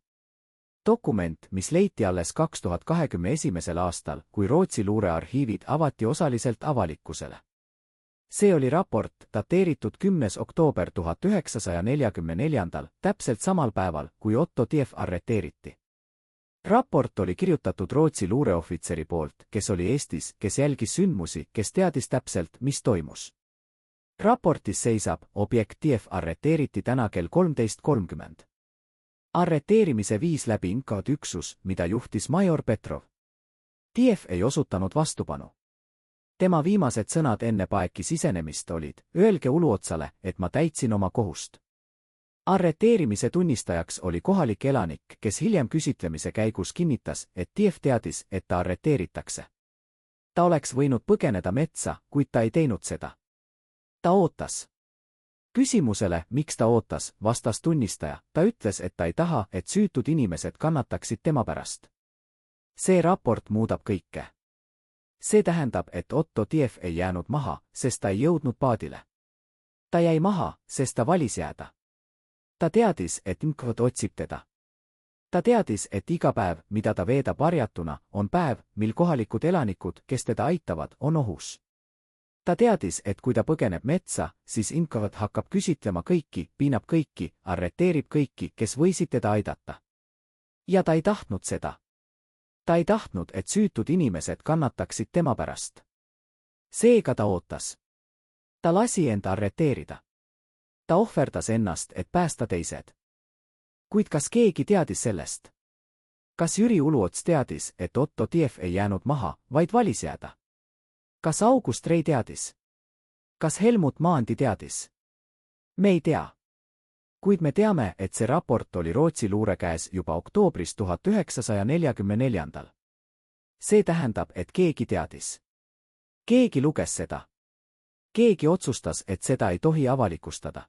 Dokument, mis leiti alles 2021. aastal, kui Rootsi luurearhiivid avati osaliselt avalikkusele. See oli raport, dateeritud 10. oktoober 1944, täpselt samal päeval, kui Otto Tief arreteeriti. Raport oli kirjutatud Rootsi luureohvitseri poolt, kes oli Eestis, kes jälgis sündmusi, kes teadis täpselt, mis toimus. Raportis seisab: objekt Tief arreteeriti täna kell 13:30. Arreteerimise viis läbi NKVD-üksus, mida juhtis major Petrov. Tief ei osutanud vastupanu. Tema viimased sõnad enne paeki sisenemist olid: öelge Uluotsale, et ma täitsin oma kohust. Arreteerimise tunnistajaks oli kohalik elanik, kes hiljem küsitlemise käigus kinnitas, et Tief teadis, et ta arreteeritakse. Ta oleks võinud põgeneda metsa, kuid ta ei teinud seda. Ta ootas. Küsimusele, miks ta ootas, vastas tunnistaja: ta ütles, et ta ei taha, et süütud inimesed kannataksid tema pärast. See raport muudab kõike. See tähendab, et Otto Tief ei jäänud maha, sest ta ei jõudnud paadile. Ta jäi maha, sest ta valis jääda. Ta teadis, et NKVD otsib teda. Ta teadis, et iga päev, mida ta veedab varjatuna, on päev, mil kohalikud elanikud, kes teda aitavad, on ohus. Ta teadis, et kui ta põgeneb metsa, siis NKVD hakkab küsitlema kõiki, piinab kõiki, arreteerib kõiki, kes võisid teda aidata. Ja ta ei tahtnud seda. Ta ei tahtnud, et süütud inimesed kannataksid tema pärast. Seega ta ootas. Ta lasi end arreteerida. Ta ohverdas ennast, et päästa teised. Kuid kas keegi teadis sellest? Kas Jüri Uluots teadis, et Otto Tief ei jäänud maha, vaid valis jääda? Kas August Rei teadis? Kas Helmut Maandi teadis? Me ei tea. Kuid me teame, et see raport oli Rootsi luure käes juba oktoobris 1944. See tähendab, et keegi teadis. Keegi luges seda. Keegi otsustas, et seda ei tohi avalikustada.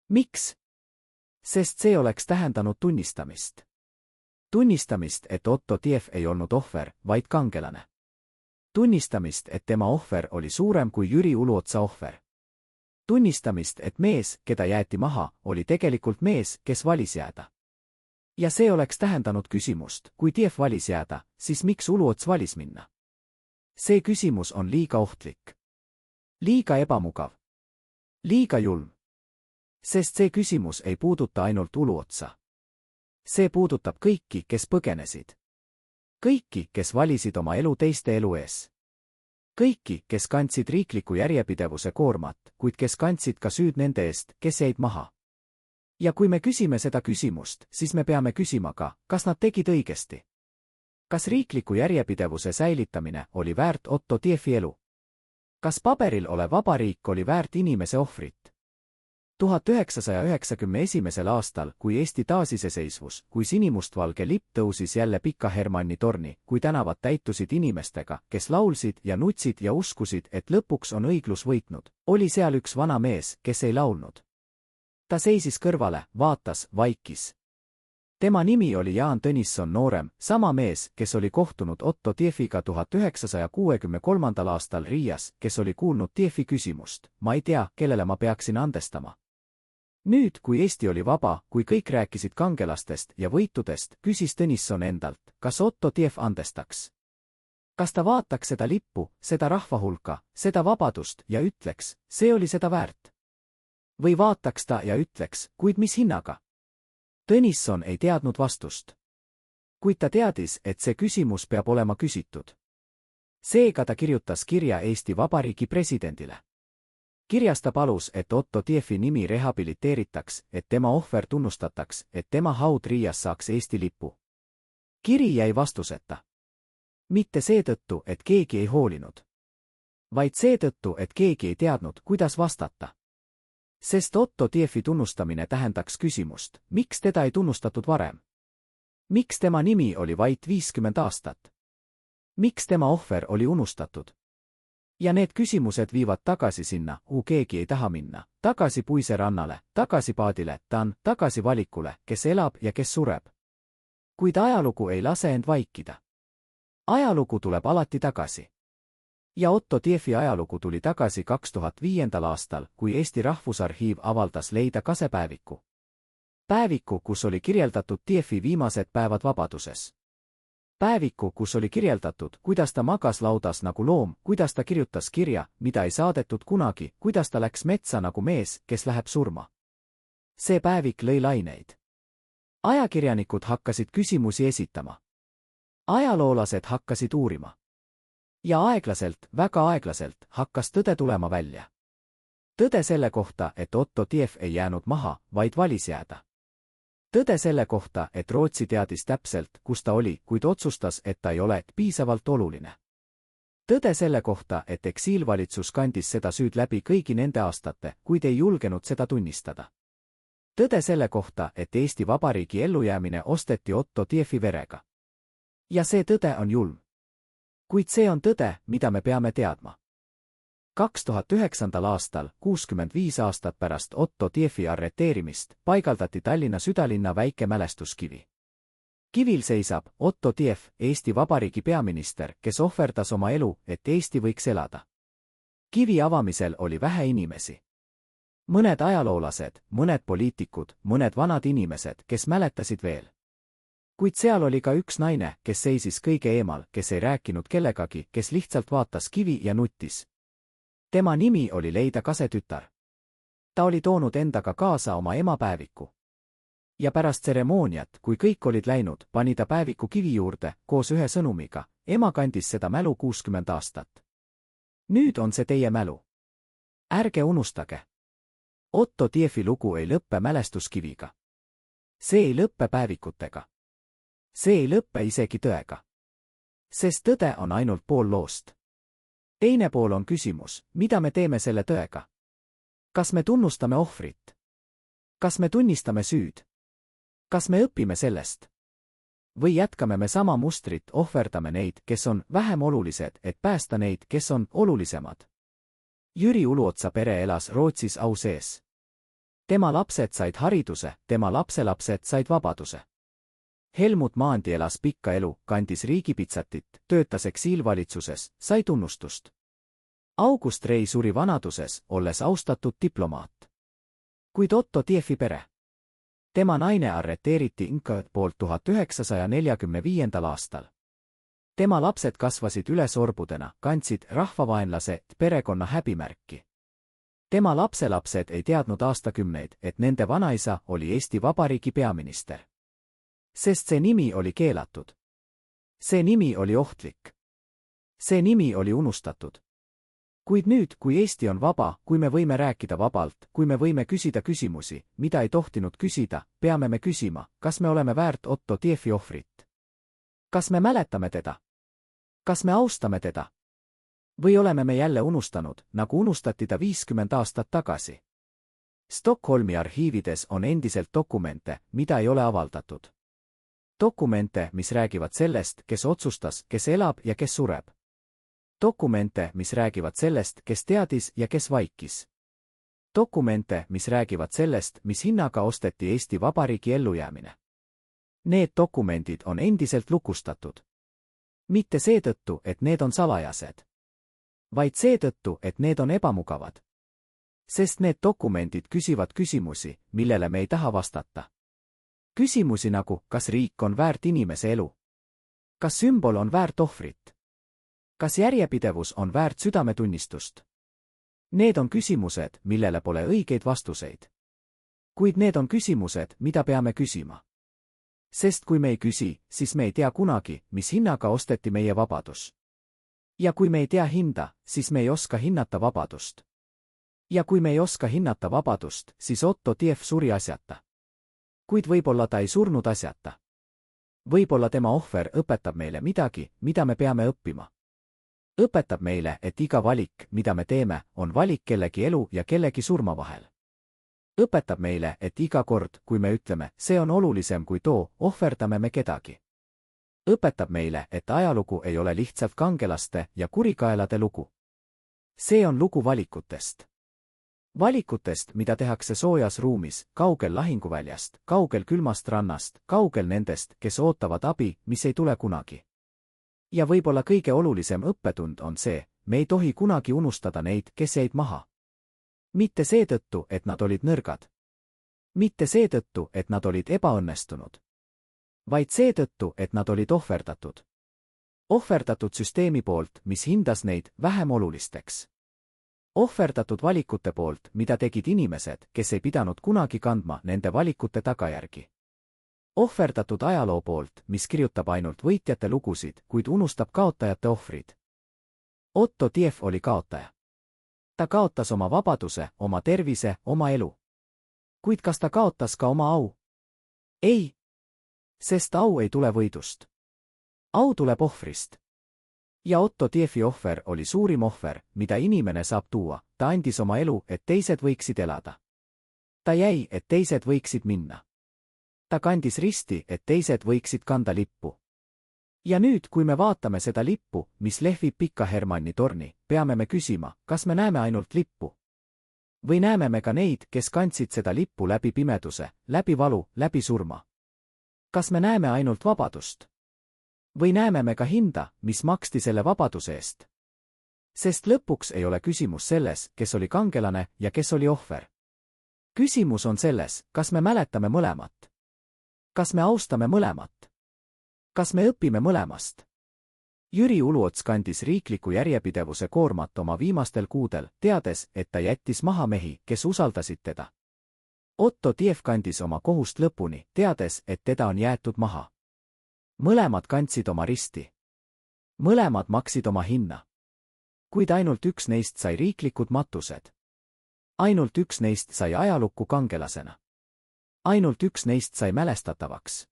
Miks? Sest see oleks tähendanud tunnistamist. Tunnistamist, et Otto Tief ei olnud ohver, vaid kangelane. Tunnistamist, et tema ohver oli suurem kui Jüri Uluotsa ohver. Tunnistamist, et mees, keda jäeti maha, oli tegelikult mees, kes valis jääda. Ja see oleks tähendanud küsimust: kui Tief valis jääda, siis miks Uluots valis minna? See küsimus on liiga ohtlik. Liiga ebamugav. Liiga julm. Sest see küsimus ei puuduta ainult Uluotsa. See puudutab kõiki, kes põgenesid. Kõiki, kes valisid oma elu teiste elu ees. Kõiki, kes kandsid riikliku järjepidevuse koormat, kuid kes kandsid ka süüd nende eest, kes jäid maha. Ja kui me küsime seda küsimust, siis me peame küsima ka, kas nad tegid õigesti. Kas riikliku järjepidevuse säilitamine oli väärt Otto Tiefi elu? Kas paberil olev vabariik oli väärt inimese ohvrit? 1991. aastal, kui Eesti taasiseseisvus, kui sinimustvalge lipp tõusis jälle Pika Hermanni torni, kui tänavad täitusid inimestega, kes laulsid ja nutsid ja uskusid, et lõpuks on õiglus võitnud, oli seal üks vana mees, kes ei laulnud. Ta seisis kõrvale, vaatas, vaikis. Tema nimi oli Jaan Tõnisson noorem, sama mees, kes oli kohtunud Otto Tiefiga 1963. aastal Riias, kes oli kuulnud Tiefi küsimust: ma ei tea, kellele ma peaksin andestama. Nüüd, kui Eesti oli vaba, kui kõik rääkisid kangelastest ja võitudest, küsis Tõnisson endalt, kas Otto Tief andestaks. Kas ta vaataks seda lippu, seda rahva hulka, seda vabadust ja ütleks, see oli seda väärt? Või vaataks ta ja ütleks, kuid mis hinnaga? Tõnisson ei teadnud vastust. Kuid ta teadis, et see küsimus peab olema küsitud. Seega ta kirjutas kirja Eesti Vabariigi presidendile. Kirjas ta palus, et Otto Tiefi nimi rehabiliteeritaks, et tema ohver tunnustataks, et tema haud Riias saaks Eesti lipu. Kiri jäi vastuseta. Mitte seetõttu, et keegi ei hoolinud. Vaid seetõttu, et keegi ei teadnud, kuidas vastata. Sest Otto Tiefi tunnustamine tähendaks küsimust, miks teda ei tunnustatud varem? Miks tema nimi oli vaid 50 aastat? Miks tema ohver oli unustatud? Ja need küsimused viivad tagasi sinna, kuhu keegi ei taha minna, tagasi puise rannale, tagasi paadile, tagasi valikule, kes elab ja kes sureb. Kuid ajalugu ei lase end vaikida. Ajalugu tuleb alati tagasi. Ja Otto Tiefi ajalugu tuli tagasi 2005. aastal, kui Eesti Rahvusarhiiv avaldas leida kasepäeviku. Päeviku, kus oli kirjeldatud Tiefi viimased päevad vabaduses. Päeviku, kus oli kirjeldatud, kuidas ta magas laudas nagu loom, kuidas ta kirjutas kirja, mida ei saadetud kunagi, kuidas ta läks metsa nagu mees, kes läheb surma. See päevik lõi laineid. Ajakirjanikud hakkasid küsimusi esitama. Ajaloolased hakkasid uurima. Ja aeglaselt, väga aeglaselt, hakkas tõde tulema välja. Tõde selle kohta, et Otto Tief ei jäänud maha, vaid valis jääda. Tõde selle kohta, et Rootsi teadis täpselt, kus ta oli, kuid otsustas, et ta ei ole piisavalt oluline. Tõde selle kohta, et eksiilvalitsus kandis seda süüd läbi kõigi nende aastate, kuid ei julgenud seda tunnistada. Tõde selle kohta, et Eesti Vabariigi ellujäämine osteti Otto Tiefi verega. Ja see tõde on julm. Kuid see on tõde, mida me peame teadma. 2009. aastal, 65 aastat pärast Otto Tiefi arreteerimist, paigaldati Tallinna südalinna väike mälestuskivi. Kivil seisab Otto Tief, Eesti Vabariigi peaminister, kes ohverdas oma elu, et Eesti võiks elada. Kivi avamisel oli vähe inimesi. Mõned ajaloolased, mõned poliitikud, mõned vanad inimesed, kes mäletasid veel. Kuid seal oli ka üks naine, kes seisis kõige eemal, kes ei rääkinud kellegagi, kes lihtsalt vaatas kivi ja nuttis. Tema nimi oli Leida Kase tütar. Ta oli toonud endaga kaasa oma ema päeviku. Ja pärast tseremooniat, kui kõik olid läinud, pani ta päeviku kivi juurde, koos ühe sõnumiga, ema kandis seda mälu 60 aastat. Nüüd on see teie mälu. Ärge unustage. Otto Tiefi lugu ei lõppe mälestuskiviga. See ei lõppe päevikutega. See ei lõppe isegi tõega. Sest tõde on ainult pool loost. Teine pool on küsimus, mida me teeme selle tõega? Kas me tunnustame ohvrit? Kas me tunnistame süüd? Kas me õpime sellest? Või jätkame me sama mustrit, ohverdame neid, kes on vähem olulised, et päästa neid, kes on olulisemad? Jüri Uluotsa pere elas Rootsis au sees. Tema lapsed said hariduse, tema lapselapsed said vabaduse. Helmut Maandi elas pikka elu, kandis riigipitsatit, töötas eksiilvalitsuses, sai tunnustust. August Rei suri vanaduses, olles austatud diplomaat. Kuid Otto Tiefi pere. Tema naine arreteeriti Inka poolt 1945. aastal. Tema lapsed kasvasid üles orbudena, kandsid rahvavaenlase perekonna häbimärki. Tema lapselapsed ei teadnud aastakümneid, et nende vanaisa oli Eesti Vabariigi peaminister. Sest see nimi oli keelatud. See nimi oli ohtlik. See nimi oli unustatud. Kuid nüüd, kui Eesti on vaba, kui me võime rääkida vabalt, kui me võime küsida küsimusi, mida ei tohtinud küsida, peame me küsima, kas me oleme väärt Otto Tiefi ohvrit. Kas me mäletame teda? Kas me austame teda? Või oleme me jälle unustanud, nagu unustati ta 50 aastat tagasi? Stockholmi arhiivides on endiselt dokumente, mida ei ole avaldatud. Dokumente, mis räägivad sellest, kes otsustas, kes elab ja kes sureb. Dokumente, mis räägivad sellest, kes teadis ja kes vaikis. Dokumente, mis räägivad sellest, mis hinnaga osteti Eesti Vabariigi ellujäämine. Need dokumendid on endiselt lukustatud. Mitte seetõttu, et need on salajased. Vaid seetõttu, et need on ebamugavad. Sest need dokumendid küsivad küsimusi, millele me ei taha vastata. Küsimusi nagu, kas riik on väärt inimese elu? Kas sümbol on väärt ohvrit? Kas järjepidevus on väärt südametunnistust? Need on küsimused, millele pole õigeid vastuseid. Kuid need on küsimused, mida peame küsima. Sest kui me ei küsi, siis me ei tea kunagi, mis hinnaga osteti meie vabadus. Ja kui me ei tea hinda, siis me ei oska hinnata vabadust. Ja kui me ei oska hinnata vabadust, siis Otto Tief suri asjata. Kuid võib-olla ta ei surnud asjata. Võib-olla tema ohver õpetab meile midagi, mida me peame õppima. Õpetab meile, et iga valik, mida me teeme, on valik kellegi elu ja kellegi surma vahel. Õpetab meile, et iga kord, kui me ütleme, see on olulisem kui too, ohverdame me kedagi. Õpetab meile, et ajalugu ei ole lihtsalt kangelaste ja kurikaelade lugu. See on lugu valikutest. Valikutest, mida tehakse soojas ruumis, kaugel lahinguväljast, kaugel külmast rannast, kaugel nendest, kes ootavad abi, mis ei tule kunagi. Ja võib-olla kõige olulisem õppetund on see, me ei tohi kunagi unustada neid, kes jäid maha. Mitte seetõttu, et nad olid nõrgad. Mitte seetõttu, et nad olid ebaõnnestunud. Vaid seetõttu, et nad olid ohverdatud. Ohverdatud süsteemi poolt, mis hindas neid vähem olulisteks. Ohverdatud valikute poolt, mida tegid inimesed, kes ei pidanud kunagi kandma nende valikute tagajärgi. Ohverdatud ajaloo poolt, mis kirjutab ainult võitjate lugusid, kuid unustab kaotajate ohvrid. Otto Tief oli kaotaja. Ta kaotas oma vabaduse, oma tervise, oma elu. Kuid kas ta kaotas ka oma au? Ei. Sest au ei tule võidust. Au tuleb ohvrist. Ja Otto Tiefi ohver oli suurim ohver, mida inimene saab tuua, ta andis oma elu, et teised võiksid elada. Ta jäi, et teised võiksid minna. Ta kandis risti, et teised võiksid kanda lippu. Ja nüüd, kui me vaatame seda lippu, mis lehvib Pika Hermanni torni, peame me küsima, kas me näeme ainult lippu? Või näeme me ka neid, kes kandsid seda lippu läbi pimeduse, läbi valu, läbi surma? Kas me näeme ainult vabadust? Või näeme me ka hinda, mis maksti selle vabaduse eest? Sest lõpuks ei ole küsimus selles, kes oli kangelane ja kes oli ohver. Küsimus on selles, kas me mäletame mõlemat. Kas me austame mõlemat? Kas me õpime mõlemast? Jüri Uluots kandis riikliku järjepidevuse koormat oma viimastel kuudel, teades, et ta jättis maha mehi, kes usaldasid teda. Otto Tief kandis oma kohust lõpuni, teades, et teda on jäetud maha. Mõlemad kandsid oma risti. Mõlemad maksid oma hinna. Kuid ainult üks neist sai riiklikud matused. Ainult üks neist sai ajalukku kangelasena. Ainult üks neist sai mälestatavaks.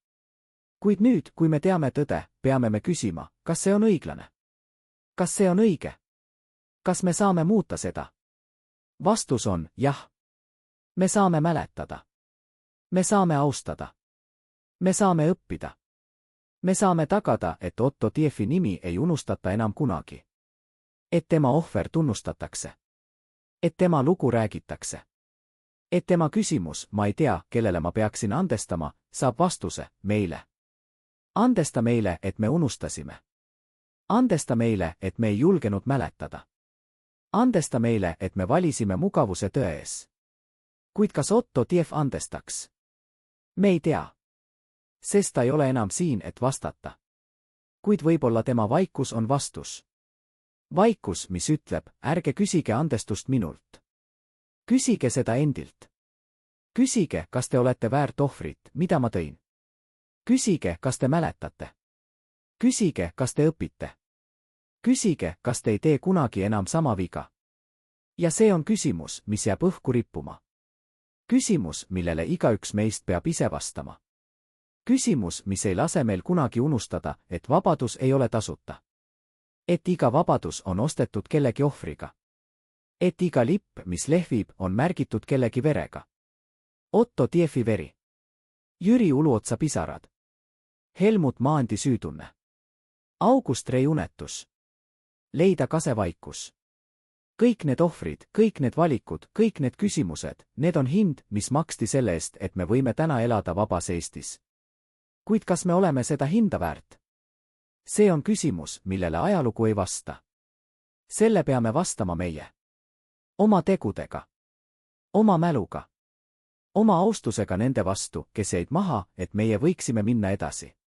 Kuid nüüd, kui me teame tõde, peame me küsima, kas see on õiglane? Kas see on õige? Kas me saame muuta seda? Vastus on jah. Me saame mäletada. Me saame austada. Me saame õppida. Me saame tagada, et Otto Tiefi nimi ei unustata enam kunagi. Et tema ohver tunnustatakse. Et tema lugu räägitakse. Et tema küsimus, ma ei tea, kellele ma peaksin andestama, saab vastuse, meile. Andesta meile, et me unustasime. Andesta meile, et me ei julgenud mäletada. Andesta meile, et me valisime mugavuse tõe ees. Kuid kas Otto Tief andestaks? Me ei tea. Sest ta ei ole enam siin, et vastata. Kuid võib-olla tema vaikus on vastus. Vaikus, mis ütleb, ärge küsige andestust minult. Küsige seda endilt. Küsige, kas te olete väärt ohvrit, mida ma tõin. Küsige, kas te mäletate. Küsige, kas te õpite. Küsige, kas te ei tee kunagi enam sama viga. Ja see on küsimus, mis jääb õhku rippuma. Küsimus, millele igaüks meist peab ise vastama. Küsimus, mis ei lase meil kunagi unustada, et vabadus ei ole tasuta. Et iga vabadus on ostetud kellegi ohvriga. Et iga lipp, mis lehvib, on märgitud kellegi verega. Otto Tiefi veri. Jüri Uluotsa pisarad. Helmut Maandi süütunne. August Rei unetus. Leida Kase vaikus. Kõik need ohvrid, kõik need valikud, kõik need küsimused, need on hind, mis maksti selle eest, et me võime täna elada vabas Eestis. Kuid kas me oleme seda hinda väärt? See on küsimus, millele ajalugu ei vasta. Selle peame vastama meie. Oma tegudega. Oma mäluga. Oma austusega nende vastu, kes jäid maha, et meie võiksime minna edasi.